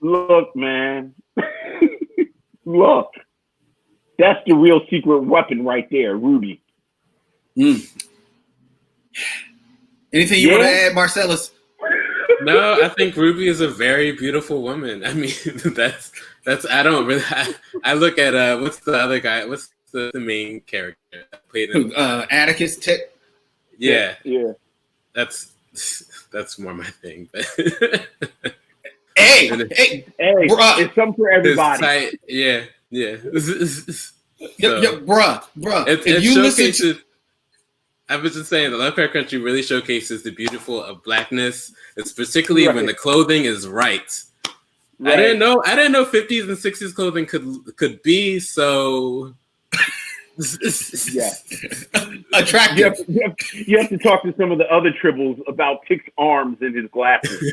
Look, man. Look. That's the real secret weapon right there, Ruby. Anything you want to add, Marcellus? No, I think Ruby is a very beautiful woman. I mean, I look at what's the other guy? What's the main character that played him? Atticus Tick. Yeah. That's more my thing. But hey, it's something for everybody. Yeah. bruh. It showcases. I was just saying, the Lovecraft Country really showcases the beautiful of blackness. It's particularly when the clothing is right. I didn't know 50s and 60s clothing could be so attractive. You have to talk to some of the other tribbles about Tick's arms and his glasses.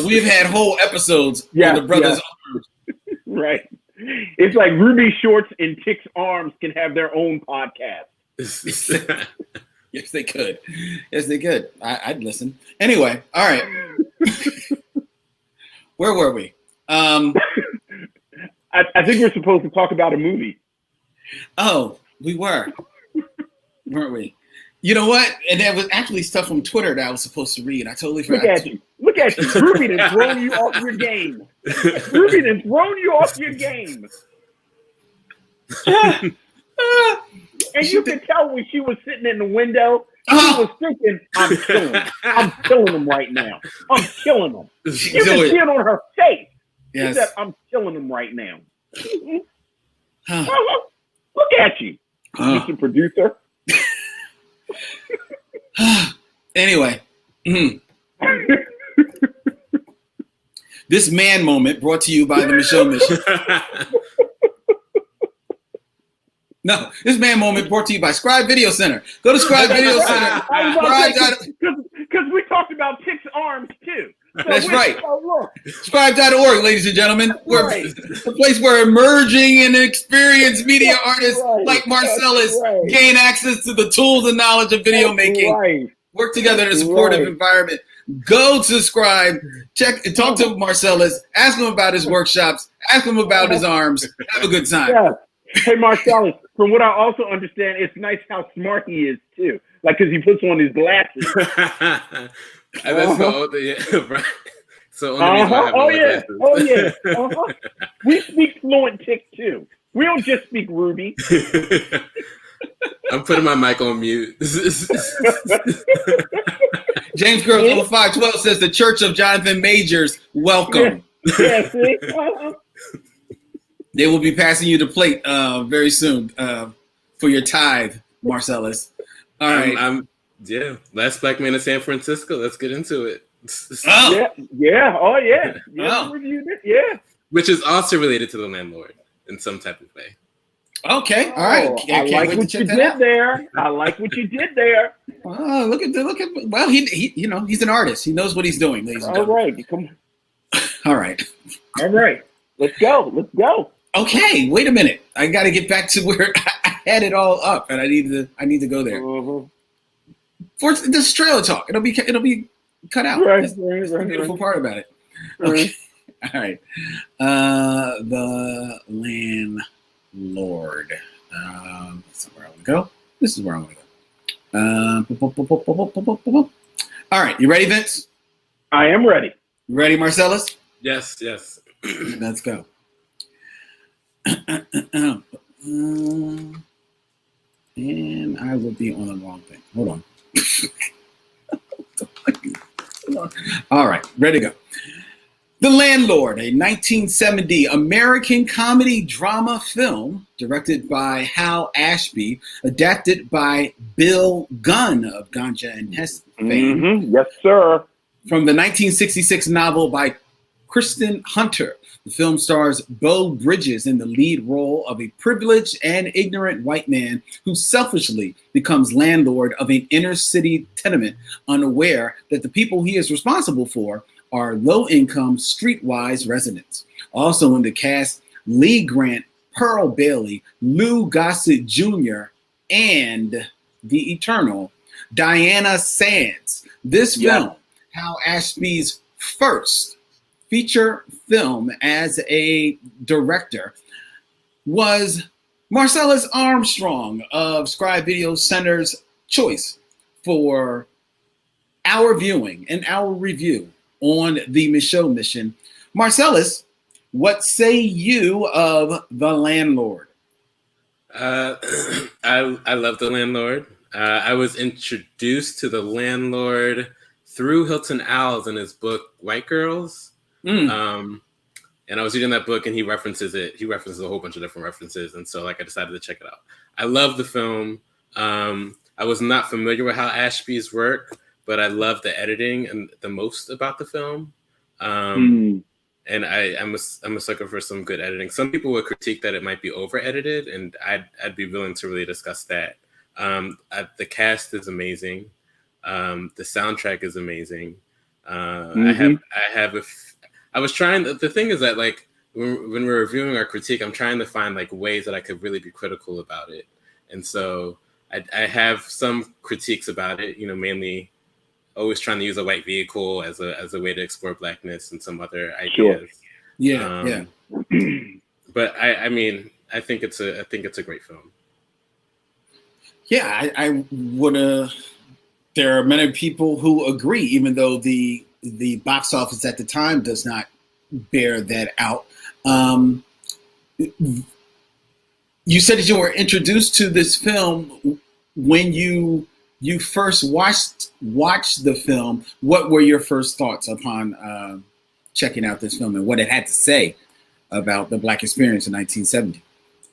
We've had whole episodes on the brothers' arms. Right. It's like Ruby Shorts and Tick's arms can have their own podcast. Yes, they could. I'd listen. Anyway, all right. Where were we? I think we're supposed to talk about a movie. Oh, we were, weren't we? You know what? And there was actually stuff from Twitter that I was supposed to read. I totally forgot. Look at you. Ruby done thrown you off your game. And you could tell when she was sitting in the window, she was thinking, I'm killing him right now. I'm killing him. You can see it on her face. Yes. She said, I'm killing him right now. Look at you, Mr. Producer. Anyway. This man moment brought to you by the Micheaux Mission. No, this man moment brought to you by Scribe Video Center. Go to Scribe Video Center. Because we talked about Tick's arms too. So that's right. Scribe.org, ladies and gentlemen. We're the place where emerging and experienced media artists like Marcellus gain access to the tools and knowledge of video making. Work together in a supportive environment. Go to Scribe, talk to Marcellus, ask him about his workshops, ask him about his arms. Have a good time. Yeah. Hey, Marcellus, from what I also understand, it's nice how smart he is, too. Like, because he puts on his glasses. That's right. So, We speak fluent Tick, too. We don't just speak Ruby. I'm putting my mic on mute. James Girl 512 says the Church of Jonathan Majors, welcome. Yeah, see? They will be passing you the plate very soon for your tithe, Marcellus. All right. Last black man in San Francisco. Let's get into it. Reviewed it. Yeah. Which is also related to The Landlord in some type of way. Okay. All right. I like what you did there. Oh, look at. Well, he's an artist. He knows what he's doing, ladies and gentlemen. All right. Let's go. Okay, wait a minute. I got to get back to where I had it all up, and I need to go there. For this trailer talk, it'll be cut out. That's the beautiful part about it. Okay, all right. The Landlord. This is where I want to go. All right, you ready, Vince? I am ready. You ready, Marcellus? Yes. Let's go. And I will be on the wrong thing. Hold on. All right, ready to go. The Landlord, a 1970 American comedy drama film directed by Hal Ashby, adapted by Bill Gunn of Ganja and Hess fame. Yes, sir. From the 1966 novel by Kristen Hunter. The film stars Beau Bridges in the lead role of a privileged and ignorant white man who selfishly becomes landlord of an inner city tenement, unaware that the people he is responsible for are low-income, streetwise residents. Also in the cast, Lee Grant, Pearl Bailey, Lou Gossett Jr., and the eternal Diana Sands. This film, Hal Ashby's first feature film as a director, was Marcellus Armstrong of Scribe Video Center's choice for our viewing and our review on the Micheaux Mission. Marcellus, what say you of The Landlord? I love The Landlord. I was introduced to The Landlord through Hilton Als in his book White Girls. And I was reading that book, and he references it. He references a whole bunch of different references, and so like I decided to check it out. I love the film. I was not familiar with Hal Ashby's work, but I love the editing and the most about the film. And I'm a sucker for some good editing. Some people would critique that it might be over edited, and I'd be willing to really discuss that. The cast is amazing. The soundtrack is amazing. I was trying. The thing is that like when we're reviewing our critique, I'm trying to find like ways that I could really be critical about it, and so I have some critiques about it. You know, mainly always trying to use a white vehicle as a way to explore Blackness and some other ideas. Sure. Yeah. But I mean, I think it's a great film. Yeah, I would. There are many people who agree, even though the box office at the time does not bear that out. You said that you were introduced to this film when you first watched the film. What were your first thoughts upon checking out this film and what it had to say about the Black experience in 1970?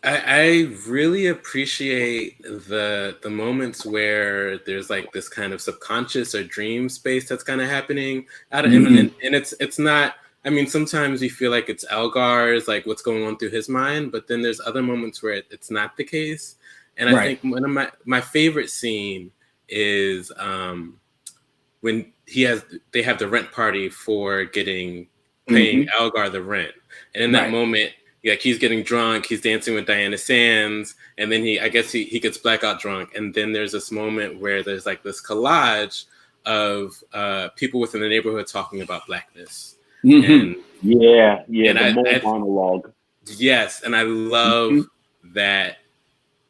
I really appreciate the moments where there's like this kind of subconscious or dream space that's kind of happening out of him, and it's not. I mean, sometimes you feel like it's Elgar's, like what's going on through his mind, but then there's other moments where it's not the case. And I think one of my favorite scene is when they have the rent party for paying Elgar the rent, and in that moment. Like he's getting drunk, he's dancing with Diana Sands, and then he gets blackout drunk. And then there's this moment where there's like this collage of people within the neighborhood talking about Blackness. And the monologue. Yes, and I love that.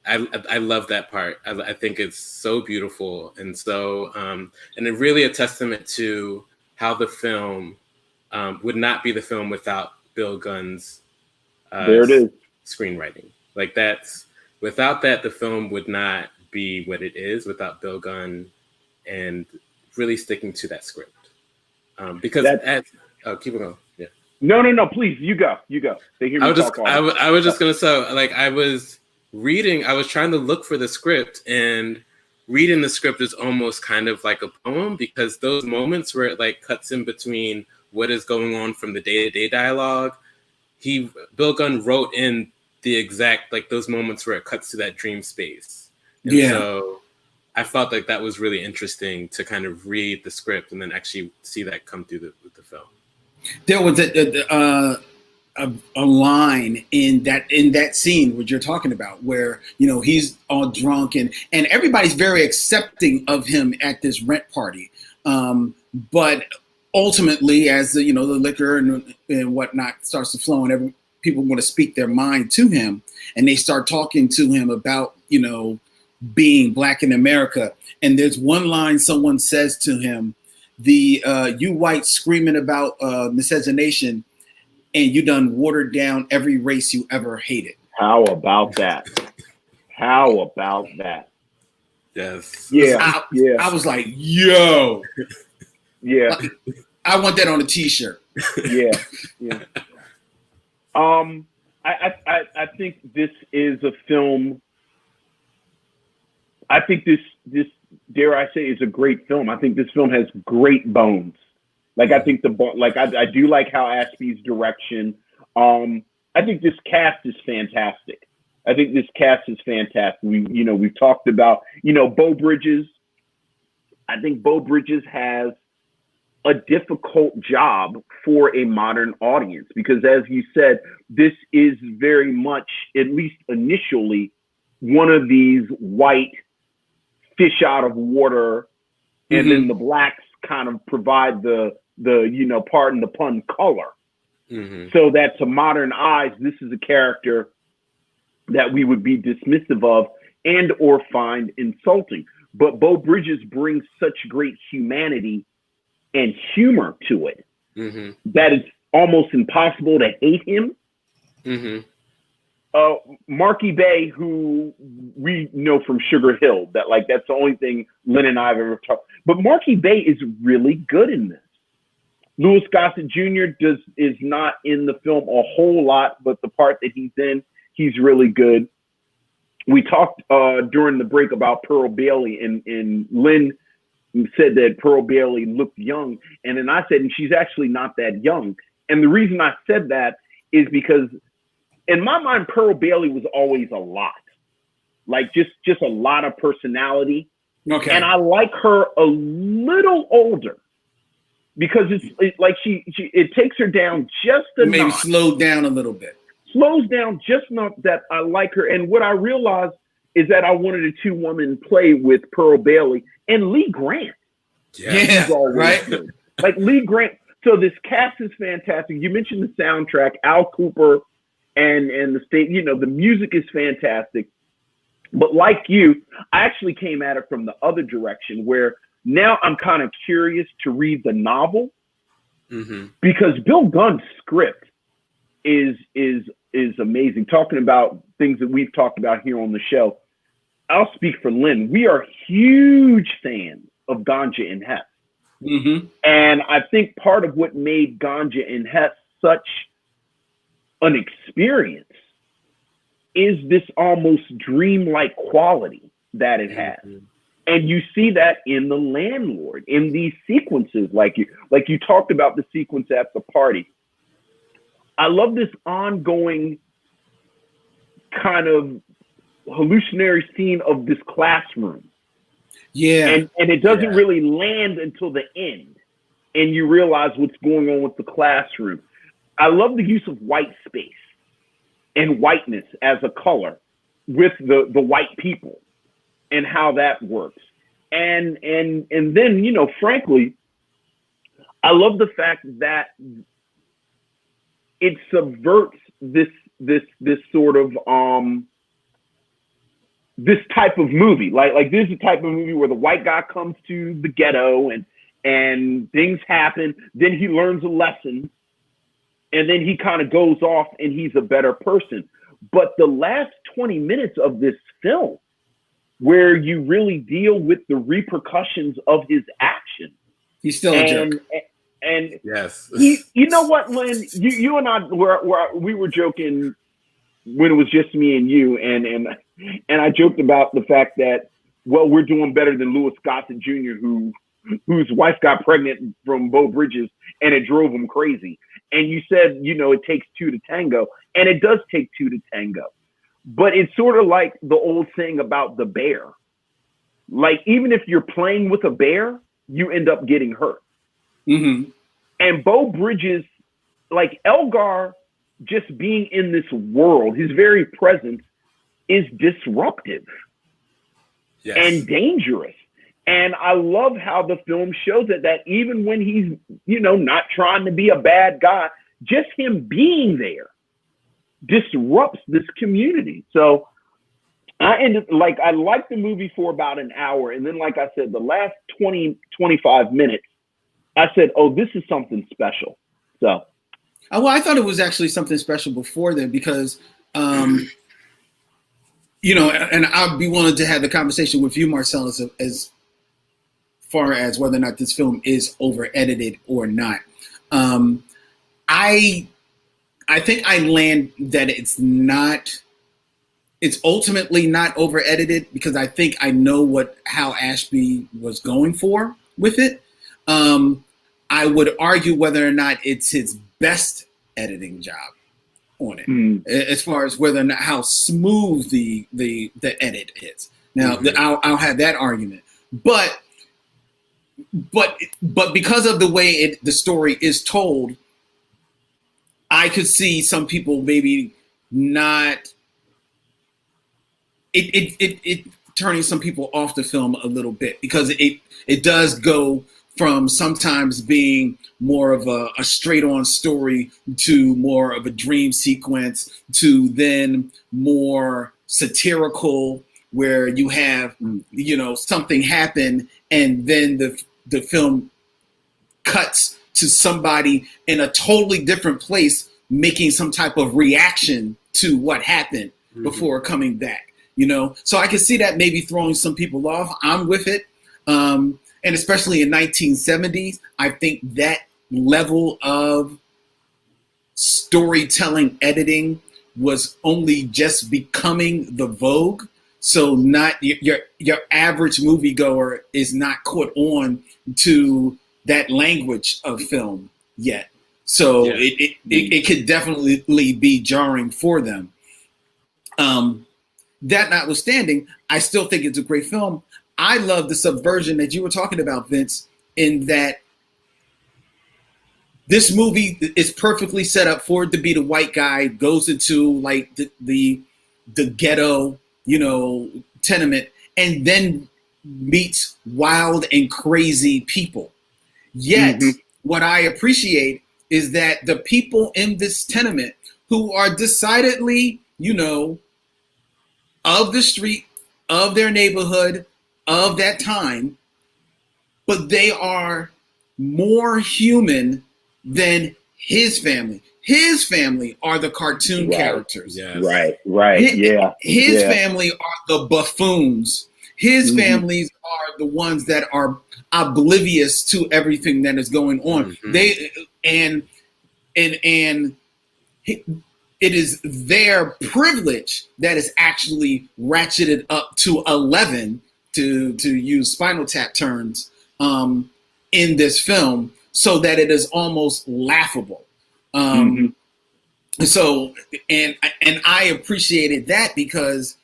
I love that part. I think it's so beautiful, and so and it really a testament to how the film would not be the film without Bill Gunn's. There it is. Screenwriting. Like without that, the film would not be what it is without Bill Gunn and really sticking to that script. Because keep it going. Yeah. No, please, you go. They hear me talk all I was just gonna say, like I was trying to look for the script, and reading the script is almost kind of like a poem, because those moments where it like cuts in between what is going on from the day-to-day dialogue, Bill Gunn wrote in the exact, like those moments where it cuts to that dream space. And so I felt like that was really interesting to kind of read the script and then actually see that come through the film. There was a line in that scene what you're talking about where, you know, he's all drunk and everybody's very accepting of him at this rent party. But ultimately, as the liquor and whatnot starts to flow, and people want to speak their mind to him, and they start talking to him about, you know, being Black in America. And there's one line someone says to him, you whites screaming about miscegenation, and you done watered down every race you ever hated. How about that? Yes. Yeah. I was like, yo. Yeah. I want that on a t-shirt. Yeah. I think this is a film. I think this dare I say is a great film. I think this film has great bones. Like I think I do like Hal Ashby's direction. I think this cast is fantastic. We've talked about, Beau Bridges. I think Beau Bridges has a difficult job for a modern audience because, as you said, this is very much, at least initially, one of these white fish out of water, and then the blacks kind of provide the pardon the pun, color. So that to modern eyes, this is a character that we would be dismissive of and or find insulting. But Beau Bridges brings such great humanity and humor to it that it's almost impossible to hate him. Marky Bay, who we know from Sugar Hill, that's the only thing Lynn and I have ever talked. But Marky Bay is really good in this. Louis Gossett Jr. is not in the film a whole lot, but the part that he's in, he's really good. We talked during the break about Pearl Bailey, and Lynn said that Pearl Bailey looked young, and then I said, and she's actually not that young. And the reason I said that is because in my mind, Pearl Bailey was always a lot, like just a lot of personality. Okay. And I like her a little older because it's like it takes her down just a maybe notch. slowed down a little bit. Slows down just enough that I like her. And what I realized is that I wanted a two-woman play with Pearl Bailey and Lee Grant. Yeah, right. Good. Like Lee Grant. So this cast is fantastic. You mentioned the soundtrack, Al Cooper and the state, the music is fantastic. But like you, I actually came at it from the other direction where now I'm kind of curious to read the novel because Bill Gunn's script is amazing. Talking about things that we've talked about here on the show, I'll speak for Lynn. We are huge fans of Ganja and Hess. And I think part of what made Ganja and Hess such an experience is this almost dreamlike quality that it has. And you see that in The Landlord, in these sequences, like you talked about the sequence at the party. I love this ongoing kind of hallucinatory scene of this classroom. Yeah. And it doesn't really land until the end. And you realize what's going on with the classroom. I love the use of white space and whiteness as a color with the white people and how that works. And then, frankly, I love the fact that it subverts this sort of this type of movie. Like this is the type of movie where the white guy comes to the ghetto and things happen, then he learns a lesson, and then he kind of goes off and he's a better person. But the last 20 minutes of this film, where you really deal with the repercussions of his action. He's still a jerk. And yes, you know what, Lynn? You and I we were joking when it was just me and you, and I joked about the fact that, well, we're doing better than Louis Gossett Jr., whose wife got pregnant from Beau Bridges, and it drove him crazy. And you said, it takes two to tango, and it does take two to tango. But it's sort of like the old saying about the bear. Like, even if you're playing with a bear, you end up getting hurt. And Beau Bridges, like Elgar, just being in this world, his very presence is disruptive and dangerous. And I love how the film shows it, that even when he's, not trying to be a bad guy, just him being there disrupts this community. So I liked the movie for about an hour. And then, like I said, the last 20, 25 minutes, I said, oh, this is something special. So. Well, I thought it was actually something special before then because, and I'd be willing to have the conversation with you, Marcellus, as far as whether or not this film is over edited or not. I think I land that it's ultimately not over edited because I think I know what Hal Ashby was going for with it. I would argue whether or not it's his best editing job on it, as far as whether or not how smooth the edit is. Now, I'll have that argument, but because of the way the story is told, I could see some people maybe not it turning some people off the film a little bit because it does go from sometimes being more of a straight-on story to more of a dream sequence to then more satirical where you have, something happen and then the film cuts to somebody in a totally different place making some type of reaction to what happened before coming back, So I can see that maybe throwing some people off. I'm with it. And especially in 1970s, I think that level of storytelling editing was only just becoming the vogue. So not your average moviegoer is not caught on to that language of film yet. So it could definitely be jarring for them. That notwithstanding, I still think it's a great film. I love the subversion that you were talking about, Vince, in that this movie is perfectly set up for it to be the white guy goes into like the ghetto, tenement, and then meets wild and crazy people. Yet, what I appreciate is that the people in this tenement who are decidedly, of the street, of their neighborhood, of that time, but they are more human than his family. His family are the cartoon characters. Yes. Right. His family are the buffoons. His families are the ones that are oblivious to everything that is going on. They and it is their privilege that is actually ratcheted up to 11, to use Spinal Tap terms, in this film, so that it is almost laughable. So, and I appreciated that because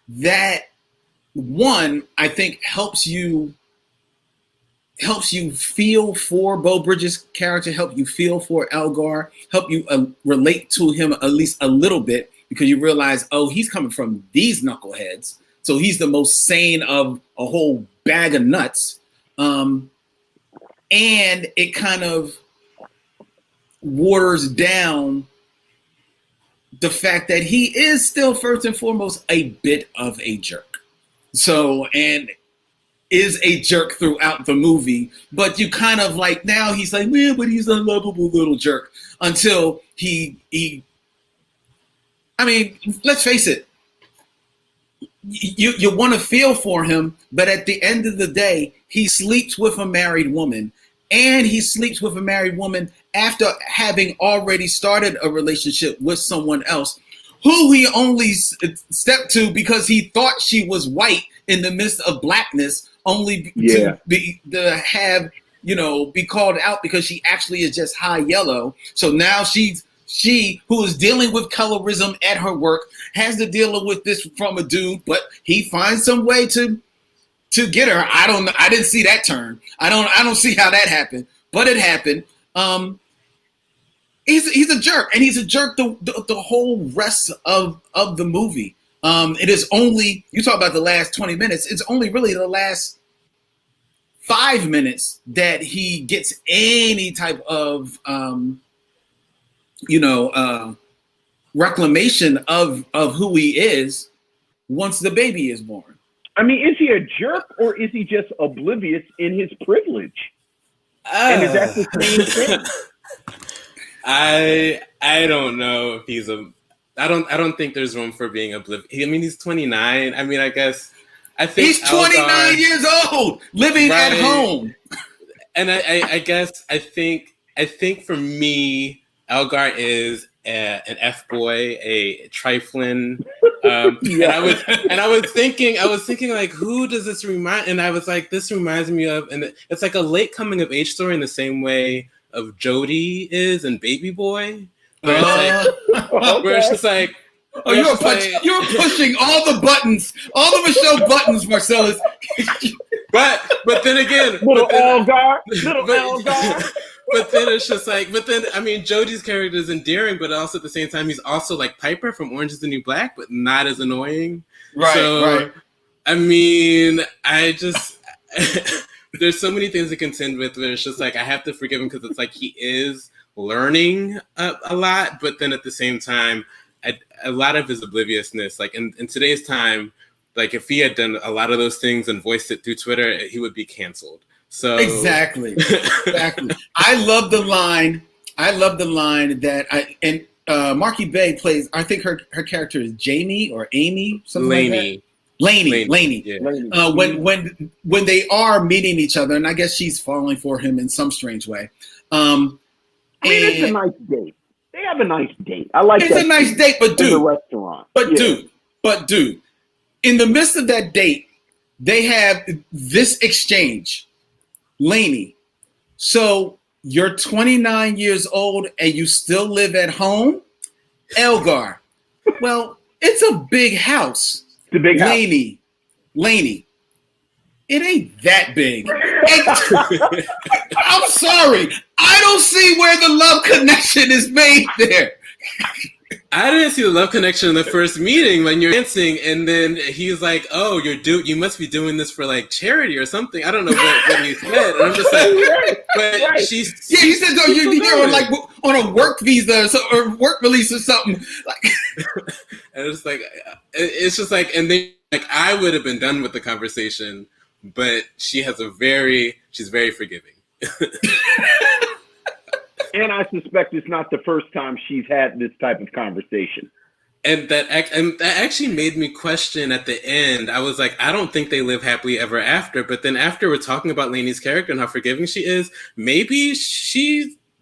that, one, I think helps you feel for Beau Bridges' character, help you feel for Elgar, help you relate to him at least a little bit, because you realize, oh, he's coming from these knuckleheads, so he's the most sane of a whole bag of nuts. And it kind of waters down the fact that he is still first and foremost a bit of a jerk. So, and is a jerk throughout the movie, but you kind of like, now he's like, man, but he's a lovable little jerk, until he I mean, let's face it, you want to feel for him, but at the end of the day, he sleeps with a married woman, and he sleeps with a married woman after having already started a relationship with someone else, who he only stepped to because he thought she was white in the midst of blackness, only to be called out because she actually is just high yellow. So now she who is dealing with colorism at her work has to deal with this from a dude, but he finds some way to get her. I didn't see that turn. I don't see how that happened, but it happened. He's a jerk, and he's a jerk the whole rest of the movie. It is only, you talk about the last 20 minutes, it's only really the last 5 minutes that he gets any type of reclamation of who he is once the baby is born. I mean, is he a jerk, or is he just oblivious in his privilege? And is that the same thing? I don't know if he's I don't think there's room for being oblivious. I mean, he's 29. I mean, I think he's 29 years old, living at home. And I think for me, Elgar is an F-boy, a trifling. And I was thinking like, who does this remind? And I was like, this reminds me of, and it's like a late coming of age story in the same way of Jody is in Baby Boy, where it's just like, you're pushing all the buttons, all the Micheaux buttons, Marcellus. but then again, Elgar. But then it's just like, I mean, Jody's character is endearing, but also at the same time, he's also like Piper from Orange is the New Black, but not as annoying. Right. I mean, there's so many things to contend with where it's just like, I have to forgive him because it's like he is learning a lot, but then at the same time, a lot of his obliviousness, like in today's time, like if he had done a lot of those things and voiced it through Twitter, he would be canceled. So exactly. I love the line that Marky Bay plays. I think her character is Jamie or Amy, something Lainey. like that. Laney. Yeah. When they are meeting each other, and I guess she's falling for him in some strange way. It's a nice date. They have a nice date. I like it's that. It's a nice date, but dude, in the restaurant. But dude, in the midst of that date, they have this exchange. Laney, so you're 29 years old and you still live at home? Elgar, well, it's a big house. It's a big house. Laney, it ain't that big. I'm sorry. I don't see where the love connection is made there. I didn't see the love connection in the first meeting when you're dancing, and then he's like, "Oh, you must be doing this for like charity or something." I don't know what he said, and I'm just like, "But he said, "Oh, you're on a work visa or work release or something." Like, and it's just like, and then like I would have been done with the conversation, but she's very forgiving. And I suspect it's not the first time she's had this type of conversation. And that actually made me question at the end. I was like, I don't think they live happily ever after. But then after we're talking about Laney's character and how forgiving she is, maybe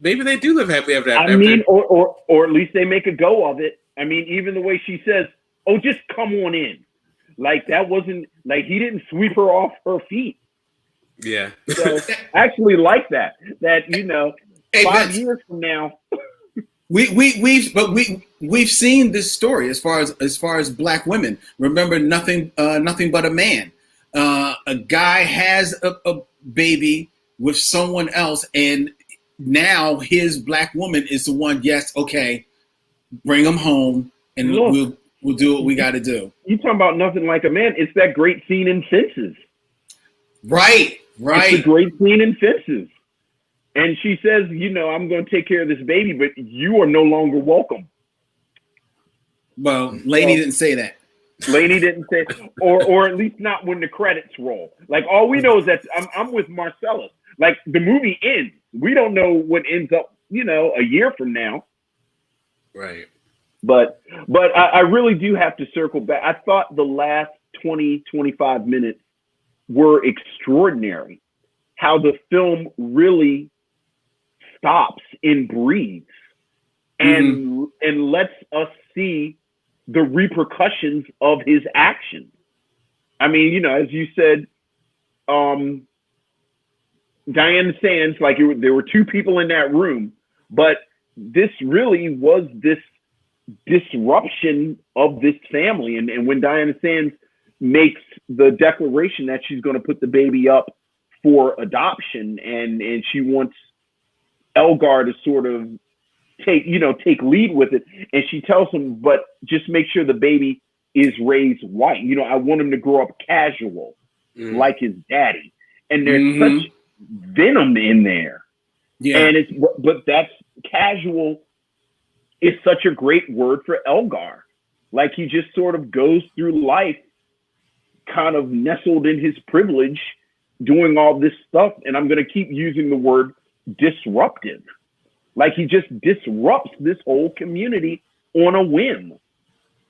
they do live happily ever after. I mean, or at least they make a go of it. I mean, even the way she says, "Oh, just come on in." Like that wasn't like he didn't sweep her off her feet. Yeah. So I actually like that. Hey, 5 years from now, we've seen this story as far as Black women. Remember, nothing but a man. A guy has a baby with someone else, and now his Black woman is the one. Yes, okay, bring him home, and we'll do what we got to do. You talking about Nothing Like a Man? It's that great scene in Fences. Right. It's a great scene in Fences. And she says, I'm going to take care of this baby, but you are no longer welcome. Well, Laney didn't say that. Laney didn't say, or at least not when the credits roll. Like, all we know is that I'm with Marcellus. Like, the movie ends. We don't know what ends up, a year from now. Right. But I really do have to circle back. I thought the last 20, 25 minutes were extraordinary. How the film really stops and breathes and lets us see the repercussions of his actions. I mean, as you said, Diana Sands, like there were two people in that room, but this really was this disruption of this family. And when Diana Sands makes the declaration that she's going to put the baby up for adoption, and she wants Elgar to sort of take lead with it, and she tells him, but just make sure the baby is raised white. I want him to grow up casual, like his daddy. And there's such venom in there. Yeah. And but that's casual is such a great word for Elgar. Like, he just sort of goes through life kind of nestled in his privilege, doing all this stuff. And I'm going to keep using the word disruptive. Like, he just disrupts this whole community on a whim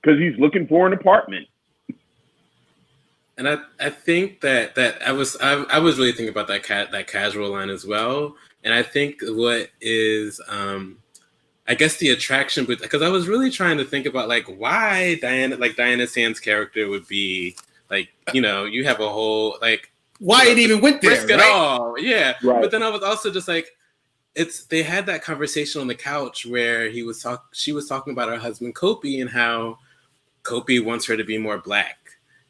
because he's looking for an apartment. And I think that I was really thinking about that casual line as well. And I think what is I guess the attraction, because I was really trying to think about like why Diana Sands' character would be like, you have a whole like why it even went there, risk right? At all, yeah. Right. But then I was also just like, they had that conversation on the couch where she was talking about her husband Kopi and how Kopi wants her to be more Black,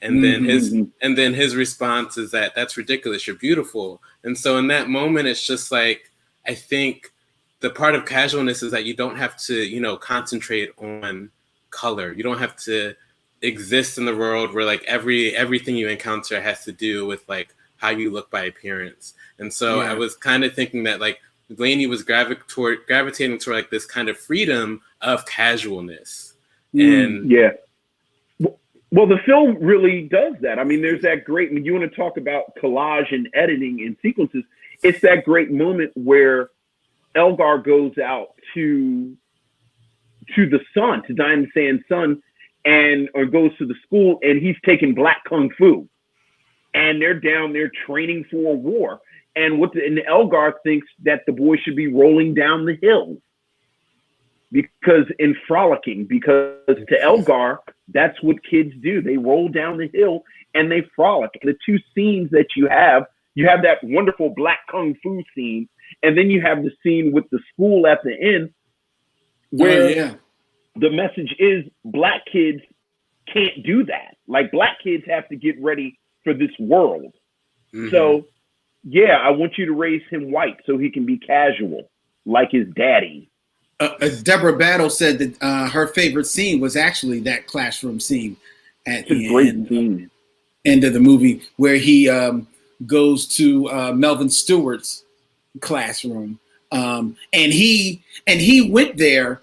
and then his response is that that's ridiculous. You're beautiful. And so in that moment, it's just like, I think the part of casualness is that you don't have to, concentrate on color. You don't have to exist in the world where like everything you encounter has to do with like how you look by appearance. And so I was kind of thinking that like Laney was gravitating toward like this kind of freedom of casualness. And well, the film really does that. I mean, there's that great, when you want to talk about collage and editing and sequences, it's that great moment where Elgar goes out to the son, to Diana Sands' son, or goes to the school, and he's taking black kung fu, and they're down there training for a war. And Elgar thinks that the boy should be rolling down the hill because to Elgar, that's what kids do. They roll down the hill and they frolic. And the two scenes that you have that wonderful black kung fu scene, and then you have the scene with the school at the end where the message is black kids can't do that. Like, black kids have to get ready for this world. Mm-hmm. So, yeah, I want you to raise him white so he can be casual, like his daddy. Deborah Battle said that her favorite scene was actually that classroom scene at the end of the movie, where he goes to Melvin Stewart's classroom, and he went there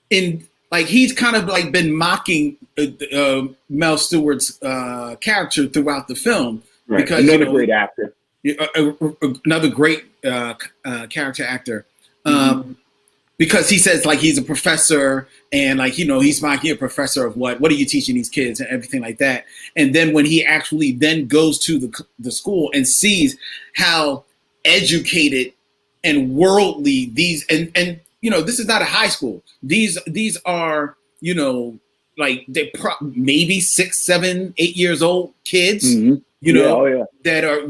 in, like, he's kind of like been mocking Mel Stewart's character throughout the film. Right. Because another great actor, another great character actor. Because he says, like, he's a professor, and, like, he's mocking a professor of what are you teaching these kids and everything like that. And then when he actually then goes to the school and sees how educated and worldly these, and this is not a high school. These are, like, they're maybe 6, 7, 8 years old kids, that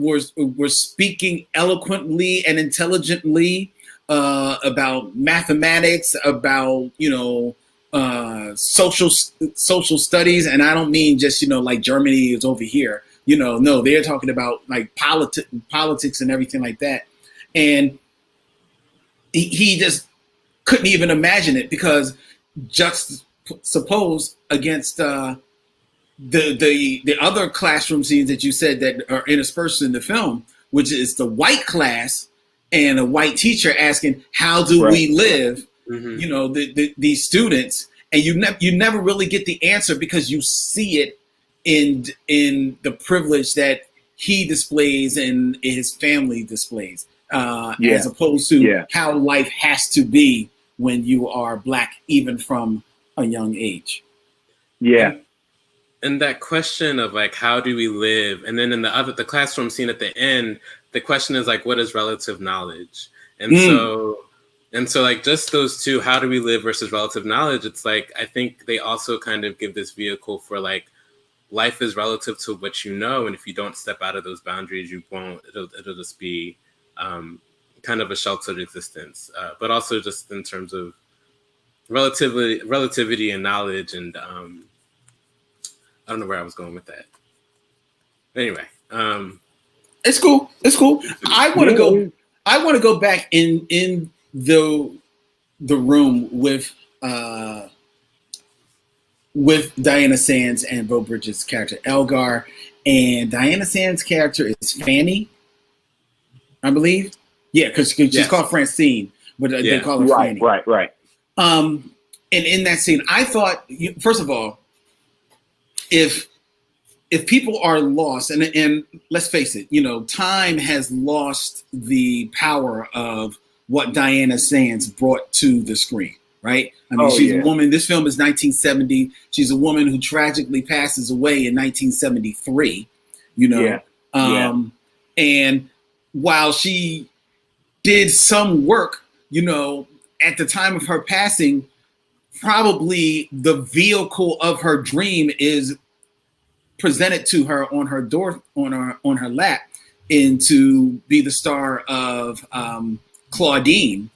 were speaking eloquently and intelligently about mathematics, about social studies, and I don't mean just like Germany is over here. No, they're talking about like politics and everything like that, and he just couldn't even imagine it, because just suppose against the other classroom scenes that you said that are interspersed in the film, which is the white class and a white teacher asking, how do we live? Mm-hmm. These students, and you never really get the answer, because you see it in the privilege that he displays and his family displays, as opposed to how life has to be when you are Black, even from a young age. Yeah. And that question of, like, how do we live? And then in the classroom scene at the end, the question is, like, what is relative knowledge? And so like, just those two, how do we live versus relative knowledge? It's like, I think they also kind of give this vehicle for, like, life is relative to what you know. And if you don't step out of those boundaries, you won't, it'll just be kind of a sheltered existence, but also just in terms of relativity and knowledge. And I don't know where I was going with that. Anyway, it's cool. I want to go back in the room with Diana Sands and Beau Bridges' character Elgar, and Diana Sands' character is Fanny, I believe. Yeah, because she's called Francine, but they call her Fanny. Right. And in that scene, I thought, first of all, if people are lost, and let's face it, time has lost the power of what Diana Sands brought to the screen, right? I mean, she's a woman. This film is 1970. She's a woman who tragically passes away in 1973, and while she did some work, at the time of her passing, probably the vehicle of her dream is presented to her on her door, on her lap, and to be the star of Claudine.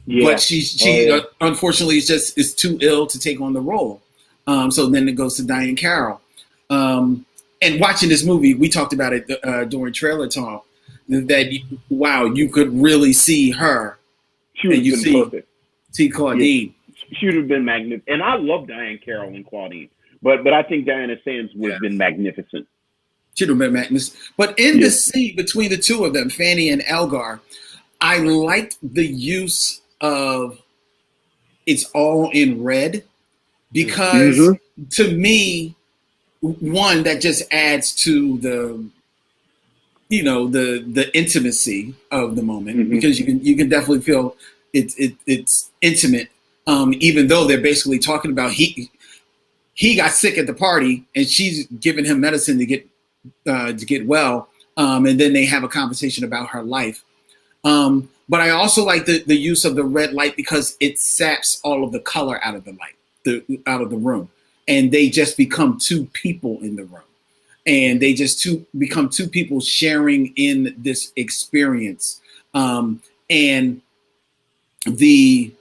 But she unfortunately is too ill to take on the role. So then it goes to Diane Carroll. And watching this movie, we talked about it during Trailer Talk, that you could really see her. She would have been perfect. See Claudine. Yeah. She would have been magnificent. And I love Diane Carroll and Claudine. But I think Diana Sands would have been magnificent. Should have been magnificent. But in the scene between the two of them, Fanny and Elgar, I liked the use of it's all in red, because to me, one, that just adds to the the intimacy of the moment, because you can definitely feel it's intimate, even though they're basically talking about he got sick at the party, and she's giving him medicine to get well. And then they have a conversation about her life. But I also like the use of the red light because it saps all of the color out of the light, out of the room, and they just become two people in the room, and they just become two people sharing in this experience. And the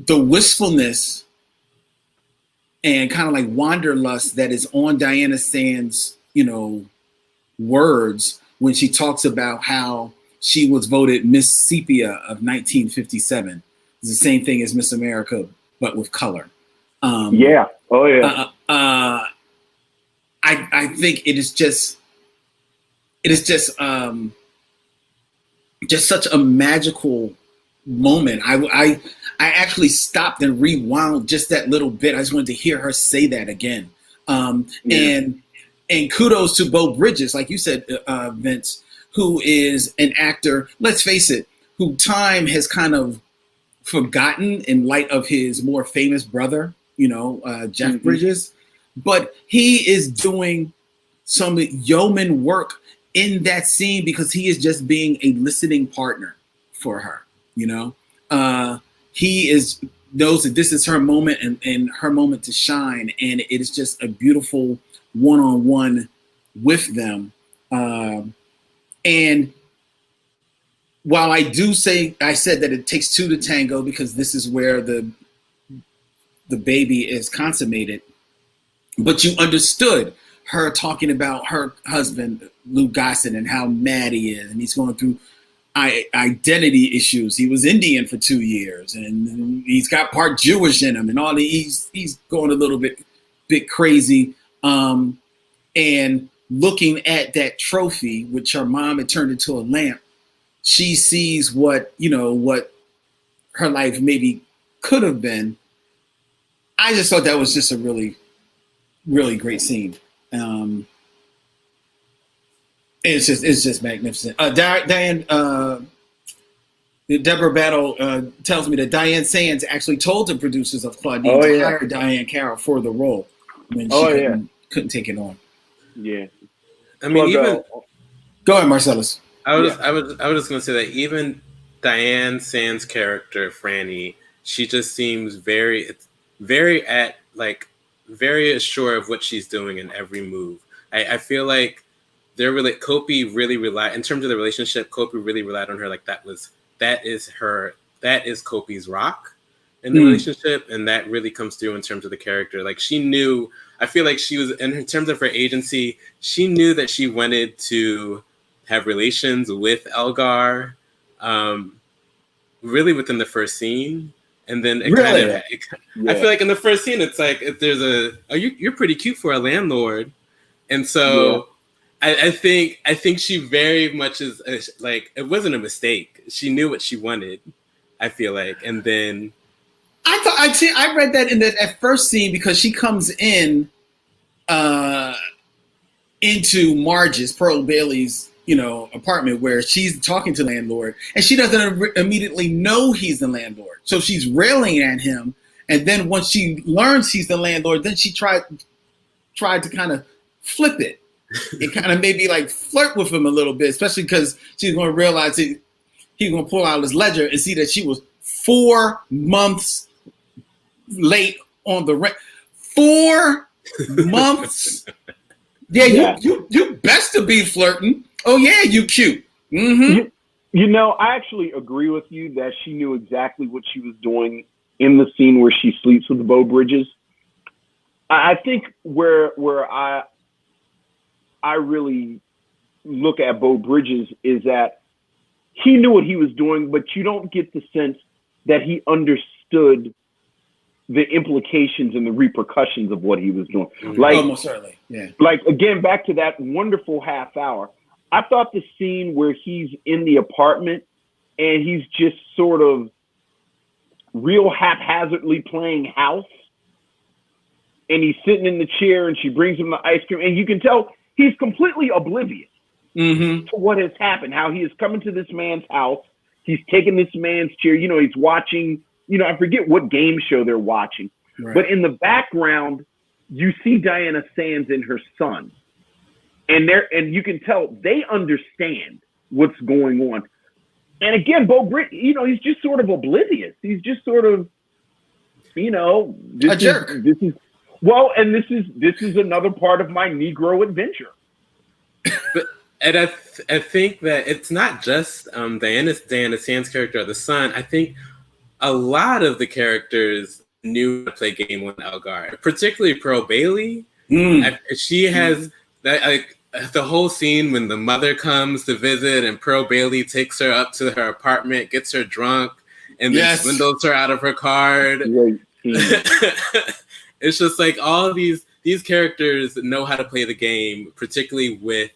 wistfulness and kind of like wanderlust that is on Diana Sand's, words when she talks about how she was voted Miss Sepia of 1957. It's the same thing as Miss America, but with color. Yeah. Oh yeah. I think it is just such a magical moment. I actually stopped and rewound just that little bit. I just wanted to hear her say that again. And kudos to Beau Bridges, like you said, Vince, who is an actor, let's face it, who time has kind of forgotten in light of his more famous brother, Jeff Bridges. But he is doing some yeoman work in that scene because he is just being a listening partner for her. He knows that this is her moment and her moment to shine, and it is just a beautiful one-on-one with them. And while I said that it takes two to tango because this is where the baby is consummated, but you understood her talking about her husband, Lou Gossett, and how mad he is, and he's going through identity issues. He was Indian for 2 years, and he's got part Jewish in him, and all he's going a little bit crazy. And looking at that trophy, which her mom had turned into a lamp, she sees what her life maybe could have been. I just thought that was just a really, really great scene. It's just magnificent. Diane, Deborah Battle tells me that Diane Sands actually told the producers of Claudine to hire Diane Carroll for the role when she couldn't take it on. Yeah. I mean, go ahead, Marcellus. I was just gonna say that even Diane Sands' character, Franny, she just seems very assured of what she's doing in every move. I feel like Kopi really relied, in terms of the relationship, Kopi really relied on her. Like that is Kopi's rock in the relationship, and that really comes through in terms of the character. Like she knew, I feel like she was, in terms of her agency, she knew that she wanted to have relations with Elgar, really within the first scene. And then I feel like in the first scene, it's like if there's you're pretty cute for a landlord, and so I think she very much is like, it wasn't a mistake. She knew what she wanted, I feel like, and then I read that in that first scene because she comes in into Marge's, Pearl Bailey's, apartment where she's talking to landlord, and she doesn't immediately know he's the landlord. So she's railing at him, and then once she learns he's the landlord, then she tried to kind of flip it. It kind of maybe like flirt with him a little bit, especially because she's going to realize he's going to pull out his ledger and see that she was 4 months late on the rent. 4 months. You best to be flirting. Oh yeah, you cute. Mm-hmm. I actually agree with you that she knew exactly what she was doing in the scene where she sleeps with Beau Bridges. I think where I really look at Beau Bridges is that he knew what he was doing, but you don't get the sense that he understood the implications and the repercussions of what he was doing. Like, almost certainly, yeah. Like, again, back to that wonderful half hour. I thought the scene where he's in the apartment and he's just sort of real haphazardly playing house, and he's sitting in the chair and she brings him the ice cream, and you can tell he's completely oblivious to what has happened, how he is coming to this man's house. He's taking this man's chair. He's watching, I forget what game show they're watching. Right. But in the background, you see Diana Sands and her son. And you can tell they understand what's going on. And again, Beau Bridges, he's just sort of oblivious. He's just sort of, a jerk. And this is another part of my Negro adventure. And I think that it's not just Diana Sands' character or the son. I think a lot of the characters knew how to play game with Elgar, particularly Pearl Bailey. She has that the whole scene when the mother comes to visit and Pearl Bailey takes her up to her apartment, gets her drunk, and then swindles her out of her card. Right. It's just like all of these characters know how to play the game, particularly with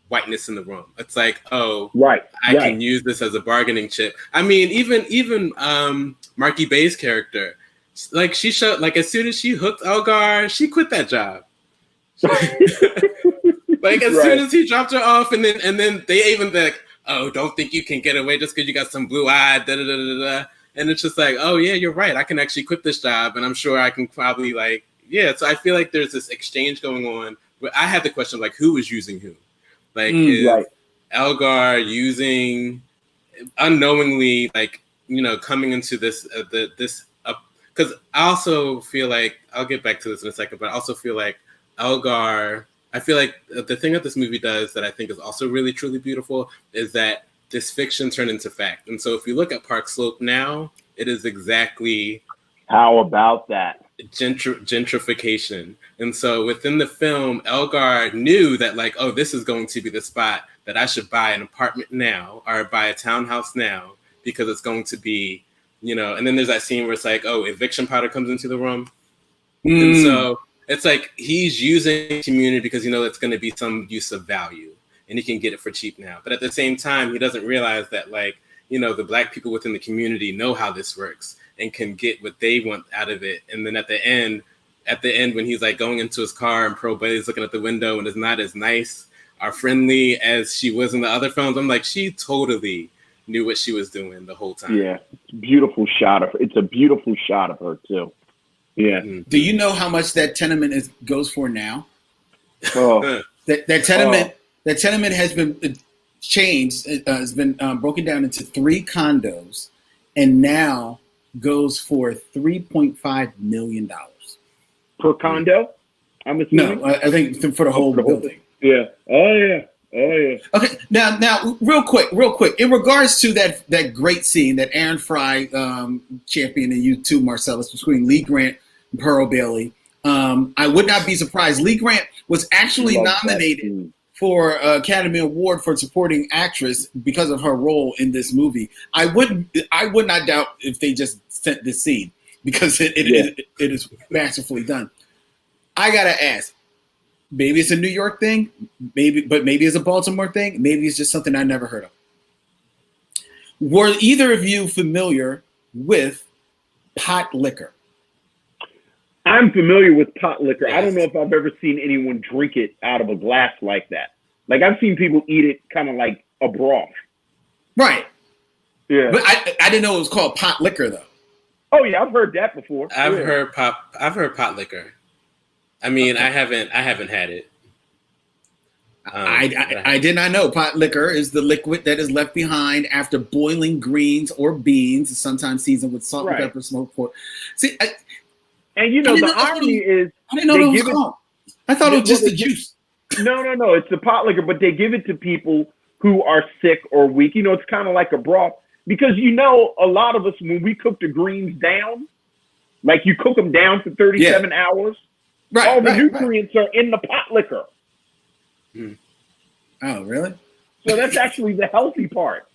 whiteness in the room. It's like, I can use this as a bargaining chip. I mean, even Marky Bay's character, like she showed, like as soon as she hooked Elgar, she quit that job. Like as soon as he dropped her off, and then they even like, don't think you can get away just because you got some blue eye, da da da da da. And it's just like, oh yeah, you're right. I can actually quit this job, and I'm sure I can probably So I feel like there's this exchange going on. But I had the question like, who is using who? Like, is Elgar using unknowingly, coming into this because I also feel like, I'll get back to this in a second, but I also feel like Elgar, I feel like the thing that this movie does that I think is also really, truly beautiful is that this fiction turned into fact. And so if you look at Park Slope now, it is exactly... How about that? Gentrification. And so within the film, Elgar knew that this is going to be the spot that I should buy an apartment now or buy a townhouse now because it's going to be, and then there's that scene where it's like, eviction powder comes into the room. And so it's like he's using community because it's going to be some use of value and he can get it for cheap now. But at the same time, he doesn't realize that the Black people within the community know how this works and can get what they want out of it. And then at the end, when he's going into his car and Pearl Bailey's looking at the window and is not as nice or friendly as she was in the other films, I'm like, she totally knew what she was doing the whole time. Yeah, beautiful shot of her. It's a beautiful shot of her too. Yeah. Mm-hmm. Do you know how much that tenement goes for now? Oh, that tenement has been changed. Has been broken down into 3 condos, and now goes for $3.5 million per condo. I'm assuming. No, I think for the whole building. Yeah. Oh yeah. Okay. Now, real quick. In regards to that great scene that Aaron Fry championed in U2 Marcellus between Lee Grant and Pearl Bailey, I would not be surprised. Lee Grant was actually nominated for Academy Award for supporting actress because of her role in this movie. I would not doubt if they just sent this scene because it is masterfully done. I gotta ask. Maybe it's a New York thing, maybe it's a Baltimore thing, maybe it's just something I never heard of. Were either of you familiar with pot liquor? I'm familiar with pot liquor. Yes. I don't know if I've ever seen anyone drink it out of a glass like that. Like I've seen people eat it kind of like a broth. Right. Yeah. But I didn't know it was called pot liquor though. Oh yeah, I've heard that before. I've heard pot liquor. I mean, okay. I haven't had it. I did not know pot liquor is the liquid that is left behind after boiling greens or beans, sometimes seasoned with salt and pepper, smoked pork. See, the irony is I didn't know it was called. I thought it was just the juice. No, it's the pot liquor, but they give it to people who are sick or weak. It's kind of like a broth because a lot of us when we cook the greens down, like you cook them down for 37 hours. Right, all the nutrients are in the pot liquor. Oh, really? So that's actually the healthy part.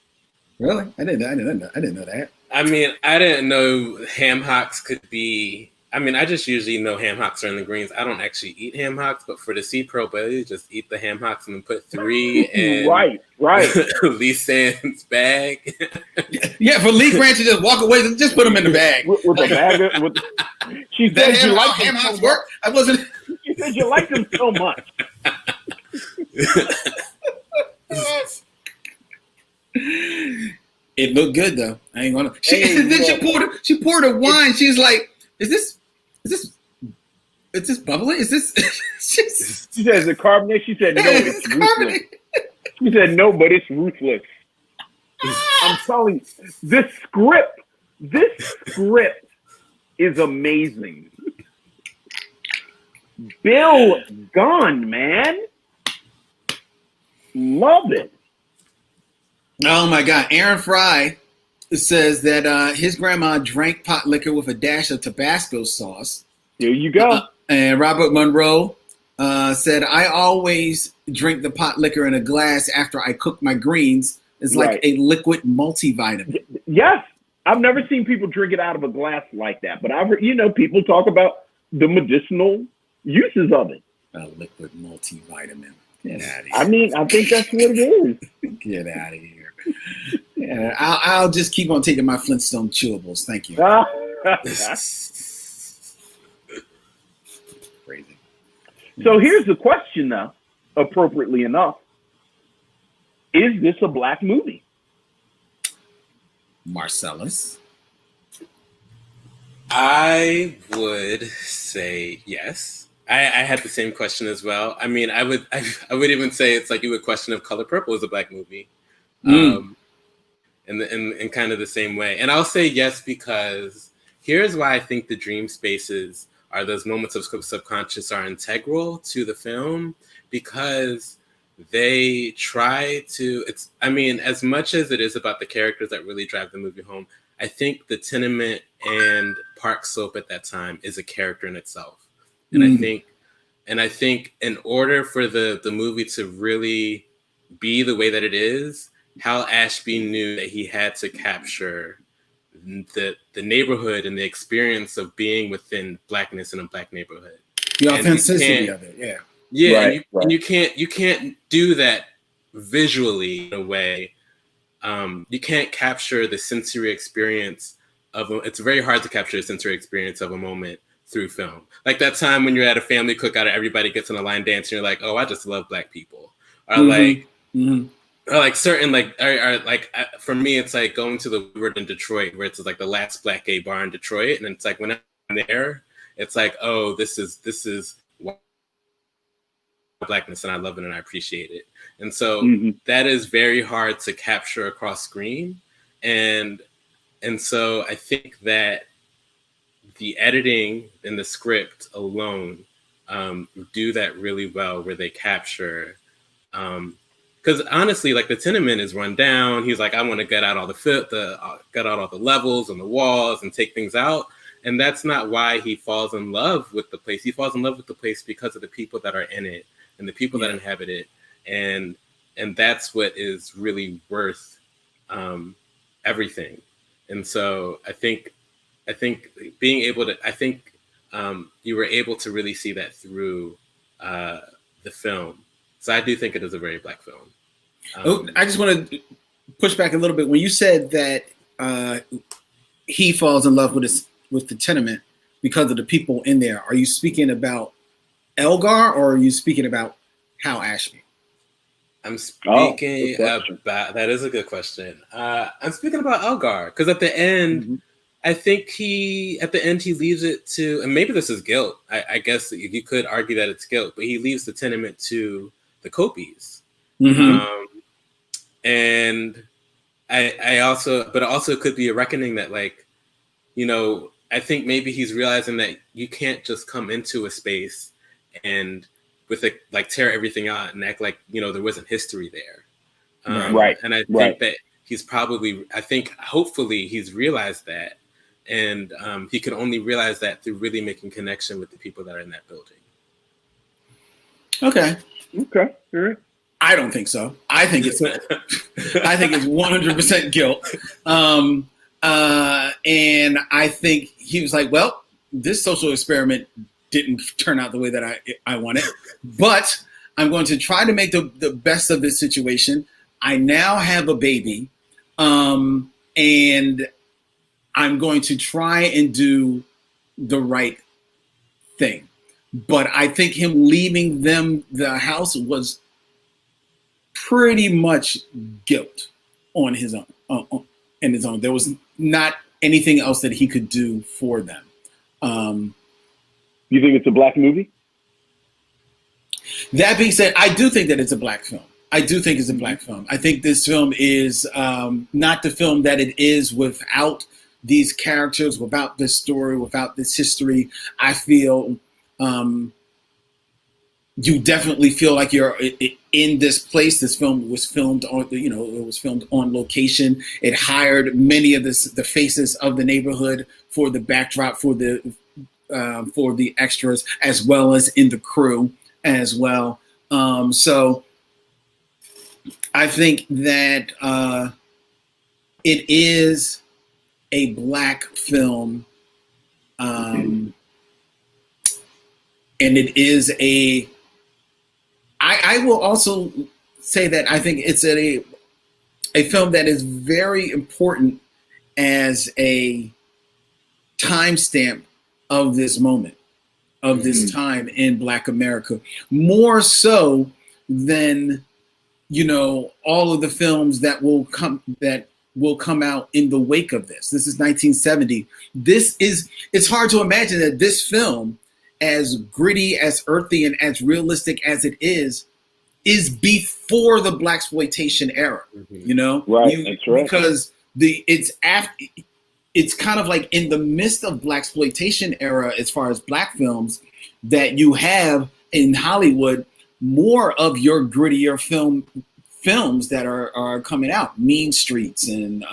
Really? I didn't know that. I mean, I didn't know ham hocks could be. I mean, I just usually know ham hocks are in the greens. I don't actually eat ham hocks, but for the C Pro Bailey, just eat the ham hocks and then put 3 in. Right. Lee Sands' bag. Yeah, for Lee Grant to just walk away, just put them in the bag. With a bag. She said you like ham hocks work. I wasn't. She said you like them so much. It looked good though. I ain't gonna. She poured a wine. She's like, "Is this is this bubbly? Is this? She said, "Is it carbonated?" She said, "No, it's ruthless." She said, "No, but it's ruthless." I'm telling you, this script is amazing. Bill Gunn, man. Love it. Oh my God. Aaron Fry says that his grandma drank pot liquor with a dash of Tabasco sauce. There you go. And Robert Monroe said, I always drink the pot liquor in a glass after I cook my greens. It's like a liquid multivitamin. Yes. I've never seen people drink it out of a glass like that, but I've heard, people talk about the medicinal uses of it. A liquid multivitamin. Get out of here. I mean, I think that's what it is. Get out of here. Yeah, I'll just keep on taking my Flintstone chewables. Thank you. Crazy. So here's the question, though, appropriately enough. Is this a black movie? Marcellus? I would say yes. I had the same question as well. I mean, I would even say it's like you would question if Color Purple is a black movie, in kind of the same way. And I'll say yes because here's why I think the dream spaces are those moments of subconscious are integral to the film, because they try to. As much as it is about the characters that really drive the movie home, I think the tenement and Park Slope at that time is a character in itself. And I think in order for the movie to really be the way that it is, Hal Ashby knew that he had to capture the neighborhood and the experience of being within blackness in a black neighborhood. The authenticity of it, yeah. Yeah, right, and you can't do that visually in a way. You can't capture the sensory experience of it's very hard to capture the sensory experience of a moment through film. Like that time when you're at a family cookout and everybody gets in a line dance and you're like, oh, I just love black people. Or like certain for me, it's like going to the Woodward in Detroit, where it's like the last black gay bar in Detroit. And it's like when I'm there, it's like, oh, this is blackness, and I love it and I appreciate it. And so that is very hard to capture across screen. And so I think that the editing and the script alone do that really well, where they capture, because honestly, like the tenement is run down. He's like, I want to get out all the levels and the walls and take things out. And that's not why he falls in love with the place. He falls in love with the place because of the people that are in it and the people that inhabit it. And that's what is really worth everything. And so I think being able to, you were able to really see that through the film. So I do think it is a very black film. I just want to push back a little bit. When you said that he falls in love with the tenement because of the people in there, are you speaking about Elgar or are you speaking about Hal Ashby? I'm speaking about, that is a good question. I'm speaking about Elgar, because at the end, I think he leaves it to, and maybe this is guilt. I guess you could argue that it's guilt, but he leaves the tenement to the Copes. And I also could be a reckoning that, like, I think maybe he's realizing that you can't just come into a space and with it, like, tear everything out and act like, there wasn't history there. And I think that he's probably, hopefully he's realized that. And he can only realize that through really making connection with the people that are in that building. Okay. All right. I don't think so. I think it's 100% guilt. And I think he was like, well, this social experiment didn't turn out the way that I wanted, but I'm going to try to make the best of this situation. I now have a baby, and I'm going to try and do the right thing. But I think him leaving the house was pretty much guilt on his own, in his own. There was not anything else that he could do for them. You think it's a black movie? That being said, I do think that it's a black film. I do think it's a black film. I think this film is not the film that it is without these characters, without this story, without this history. I feel you definitely feel like you're in this place. This film was filmed on, it was filmed on location. It hired many of the faces of the neighborhood for the backdrop, for the extras, as well as in the crew as well. So I think that it is a black film, and it is I will also say that I think it's a film that is very important as a timestamp of this moment, of this time in Black America, more so than all of the films that will come out in the wake of this. This is 1970. It's hard to imagine that this film, as gritty, as earthy, and as realistic as it is before the blaxploitation era. Right, that's right. Because it's kind of like in the midst of blaxploitation era, as far as black films, that you have in Hollywood more of your grittier films that are coming out, Mean Streets and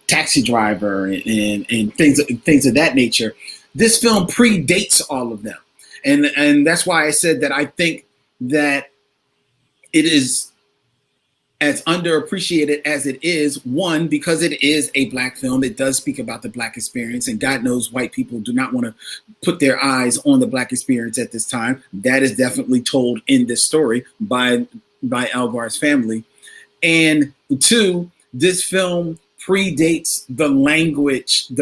Taxi Driver and things of that nature. This film predates all of them, and that's why I said that I think that it is as underappreciated as it is. One, because it is a black film. It does speak about the black experience, and God knows white people do not want to put their eyes on the black experience at this time. That is definitely told in this story by Elgar's family. And two, this film predates the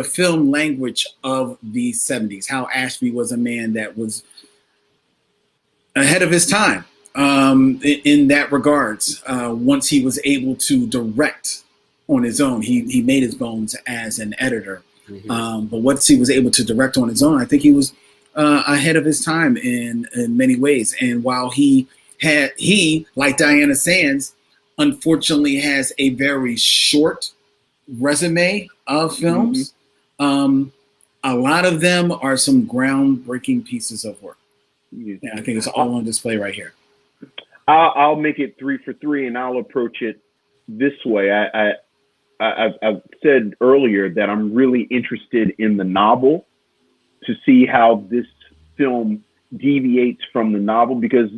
film language of the 70s. Hal Ashby was a man that was ahead of his time in that regards. Once he was able to direct on his own, he made his bones as an editor. But once he was able to direct on his own, I think he was ahead of his time in many ways. And while he, like Diana Sands, unfortunately has a very short resume of films, a lot of them are some groundbreaking pieces of work. Yeah, I think it's all on display right here. I'll make it 3 for 3, and I'll approach it this way. I've said earlier that I'm really interested in the novel to see how this film deviates from the novel, because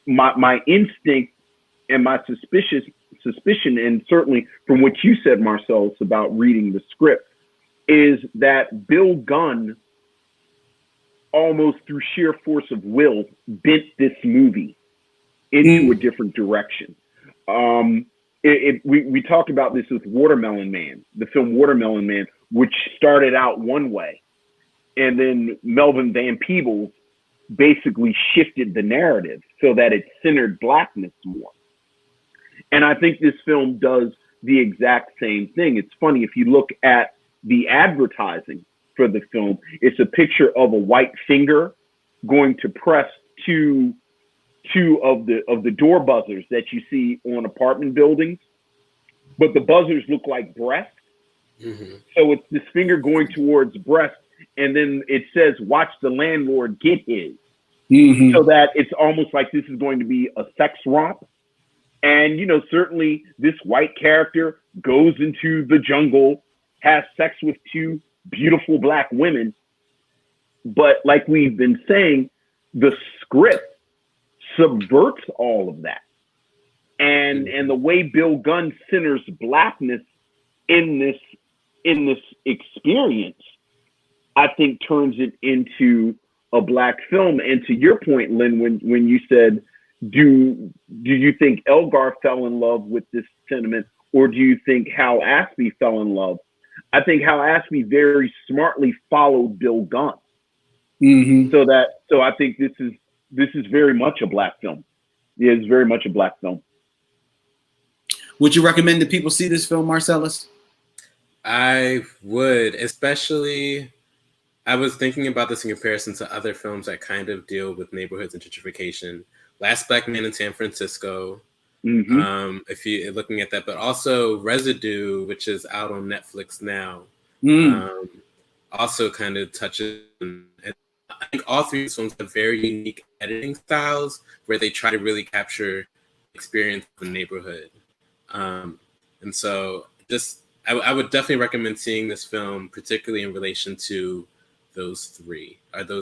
my instinct and my suspicion, and certainly from what you said, Marcellus, about reading the script, is that Bill Gunn, almost through sheer force of will, bent this movie into a different direction. We talked about this with Watermelon Man, the film Watermelon Man, which started out one way, and then Melvin Van Peebles basically shifted the narrative so that it centered blackness more. And I think this film does the exact same thing. It's funny, if you look at the advertising for the film, it's a picture of a white finger going to press two of the door buzzers that you see on apartment buildings, but the buzzers look like breasts. So it's this finger going towards breast, and then it says, "Watch the landlord get his," so that it's almost like this is going to be a sex romp. And certainly this white character goes into the jungle, has sex with 2 beautiful black women. But like we've been saying, the script subverts all of that. And the way Bill Gunn centers blackness in this experience, I think turns it into a black film. And to your point, Lynn, when you said, do you think Elgar fell in love with this sentiment, or do you think Hal Ashby fell in love? I think Hal Ashby very smartly followed Bill Gunn. So I think this is very much a black film. Yeah, it's very much a black film. Would you recommend that people see this film, Marcellus? I would, especially I was thinking about this in comparison to other films that kind of deal with neighborhoods and gentrification. Last Black Man in San Francisco, if you're looking at that, but also Residue, which is out on Netflix now, also kind of touches. And I think all three films have very unique editing styles where they try to really capture the experience of the neighborhood. And so I would definitely recommend seeing this film, particularly in relation to those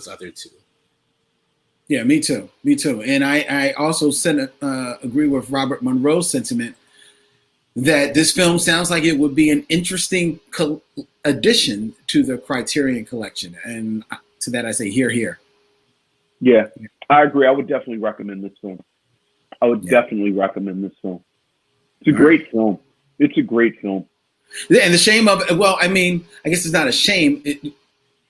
other two. Yeah, me too. And I also agree with Robert Monroe's sentiment that this film sounds like it would be an interesting addition to the Criterion Collection. And to that I say, here. Yeah, I agree. I would definitely recommend this film. It's a great film. It's a great film. And the shame of, well, I mean, I guess it's not a shame.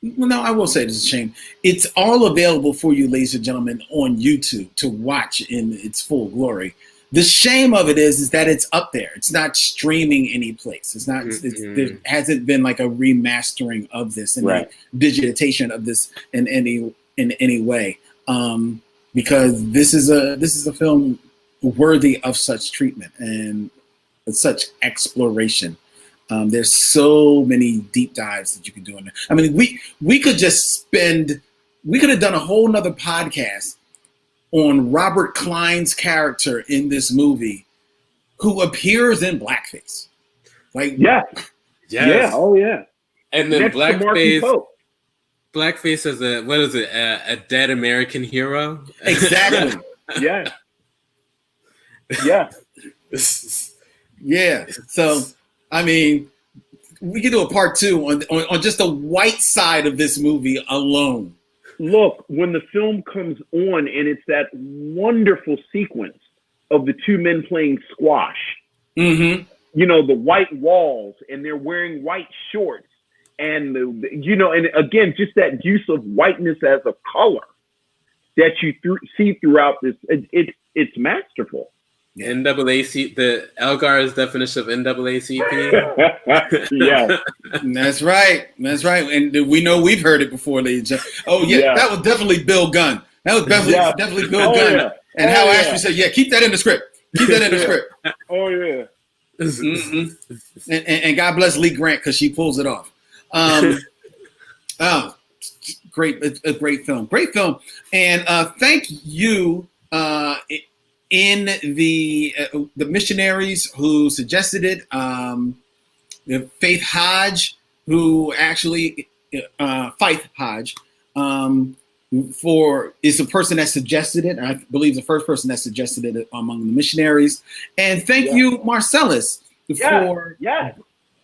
No, I will say it's a shame. It's all available for you, ladies and gentlemen, on YouTube to watch in its full glory. The shame of it is that it's up there. It's not streaming any place. It's not. There hasn't been like a remastering of this and a digitization of this in any way. Because this is a film worthy of such treatment and such exploration. There's so many deep dives that you can do in there. I mean, we could have done a whole nother podcast on Robert Klein's character in this movie, who appears in blackface. Like, oh yeah, and then blackface as a dead American hero. Exactly. Yeah. Yeah. So, I mean, we could do a part 2 on just the white side of this movie alone. Look, when the film comes on and it's that wonderful sequence of the two men playing squash, the white walls, and they're wearing white shorts, and and again, just that use of whiteness as a color that you see throughout this, it's masterful. NAACP, the Elgar's definition of NAACP. Yeah, that's right. And we know we've heard it before, ladies and gentlemen. Oh yeah, that was definitely Bill Gunn. That was definitely Bill Gunn. Yeah. And Hal Ashby said, "Yeah, keep that in the script. Oh yeah. And God bless Lee Grant because she pulls it off. Great, a great film, and thank you. In the Missionaries who suggested it, Faith Hodge, who actually Faith Hodge, is the person that suggested it. I believe the first person that suggested it among the Missionaries. And thank you, Marcellus, for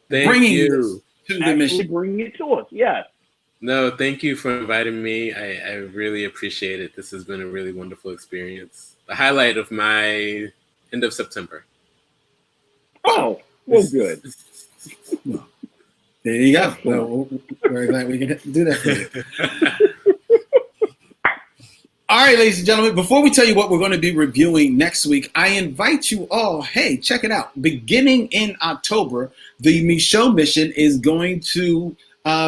bringing this to the mission. Bringing it to us. Yes. No, thank you for inviting me. I really appreciate it. This has been a really wonderful experience. The highlight of my end of September. Oh, well, good. There you go. Well, we're glad we can do that for you. All right, ladies and gentlemen, before we tell you what we're going to be reviewing next week, I invite you all, hey, check it out. Beginning in October, the Micheaux Mission is going to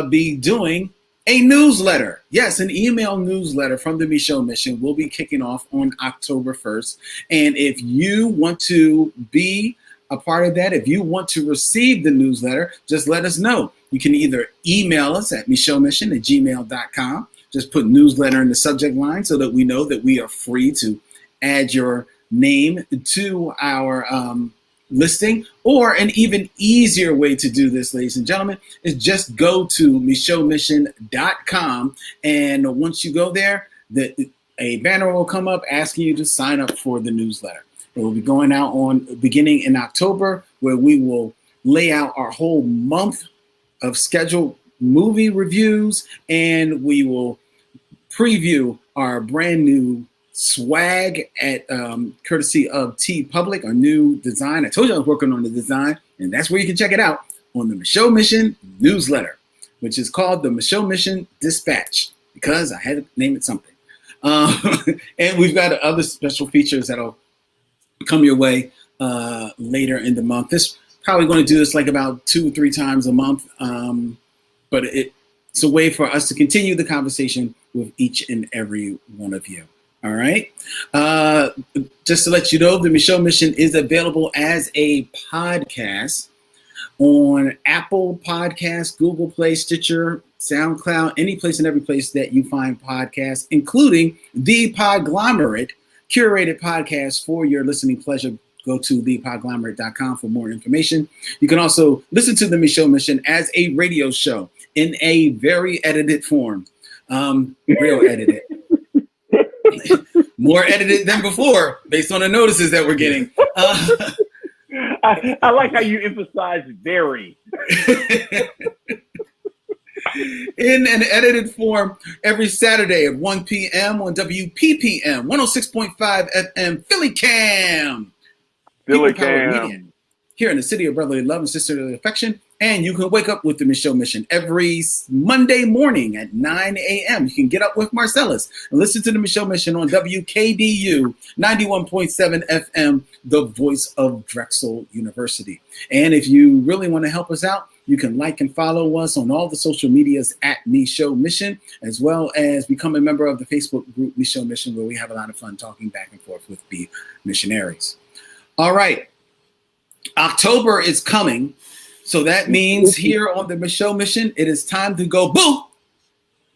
be doing a newsletter. Yes, an email newsletter from the Micheaux Mission will be kicking off on October 1st. And if you want to be a part of that, if you want to receive the newsletter, just let us know. You can either email us at micheauxmission@gmail.com. Just put newsletter in the subject line so that we know that we are free to add your name to our listing. Or an even easier way to do this, ladies and gentlemen, is just go to micheauxmission.com, and once you go there, a banner will come up asking you to sign up for the newsletter. It will be going out beginning in October, where we will lay out our whole month of scheduled movie reviews, and we will preview our brand new swag at courtesy of T Public, our new design. I told you I was working on the design, and that's where you can check it out on the Micheaux Mission newsletter, which is called the Micheaux Mission Dispatch, because I had to name it something. And we've got other special features that'll come your way later in the month. This probably going to do this like about 2 or 3 times a month, but It's a way for us to continue the conversation with each and every one of you. All right. Just to let you know, the Micheaux Mission is available as a podcast on Apple Podcasts, Google Play, Stitcher, SoundCloud, any place and every place that you find podcasts, including the Podglomerate, curated podcast for your listening pleasure. Go to thepodglomerate.com for more information. You can also listen to the Micheaux Mission as a radio show in a very edited form. Real edited. More edited than before, based on the notices that we're getting. I like how you emphasize very. In an edited form every Saturday at 1 p.m. on WPPM 106.5 FM Philly Cam. Philly Cam. Here in the city of brotherly love and sisterly affection. And you can wake up with the Micheaux Mission every Monday morning at 9 a.m. You can get up with Marcellus and listen to the Micheaux Mission on WKBU 91.7 FM, the voice of Drexel University. And if you really want to help us out, you can like and follow us on all the social medias at Micheaux Mission, as well as become a member of the Facebook group Micheaux Mission, where we have a lot of fun talking back and forth with the missionaries. All right. October is coming. So that means here on the Micheaux Mission, it is time to go boo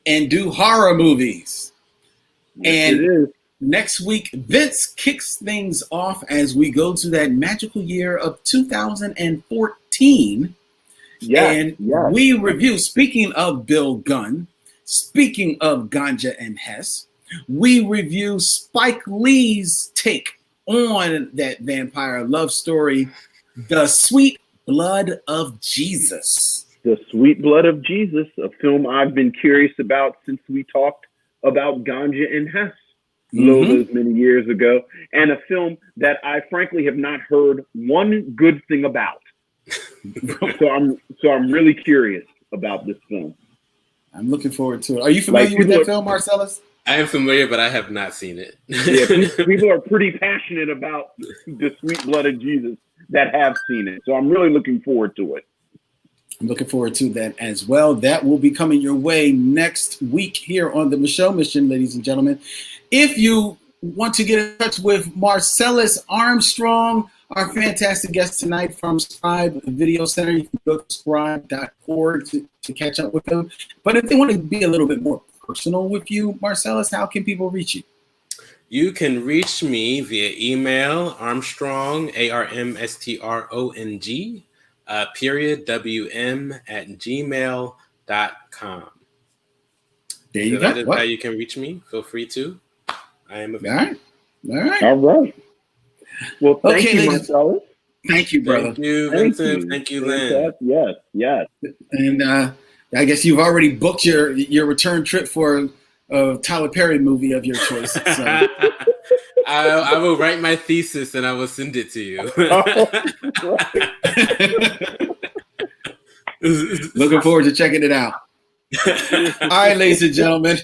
and do horror movies. Yes, and next week, Vince kicks things off as we go to that magical year of 2014. We review, speaking of Bill Gunn, speaking of Ganja and Hess, we review Spike Lee's take on that vampire love story, The Sweet Blood of Jesus. The Sweet Blood of Jesus, a film I've been curious about since we talked about Ganja and Hess those many years ago, and a film that I frankly have not heard one good thing about. so I'm really curious about this film. I'm looking forward to it. Are you familiar with that film, Marcellus? I am familiar, but I have not seen it. Yeah, people are pretty passionate about The Sweet Blood of Jesus that have seen it. So I'm really looking forward to it. I'm looking forward to that as well. That will be coming your way next week here on the Micheaux Mission, ladies and gentlemen. If you want to get in touch with Marcellus Armstrong, our fantastic guest tonight from Scribe Video Center, you can go to scribe.org to catch up with them. But if they want to be a little bit more personal with you, Marcellus, how can people reach you? You can reach me via email, Armstrong, ARMSTRONG, @gmail.com. There you go. That is how you can reach me. Feel free to. I am available. All right. Well, thank you, Marcellus. Thank you, brother. Thank you, Vincent. Thank you, Lynn. Yes. And I guess you've already booked your return trip for a Tyler Perry movie of your choice. So. I will write my thesis and I will send it to you. Looking forward to checking it out. All right, ladies and gentlemen.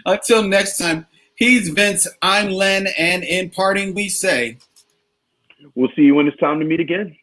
Until next time, he's Vince, I'm Len, and in parting we say, we'll see you when it's time to meet again.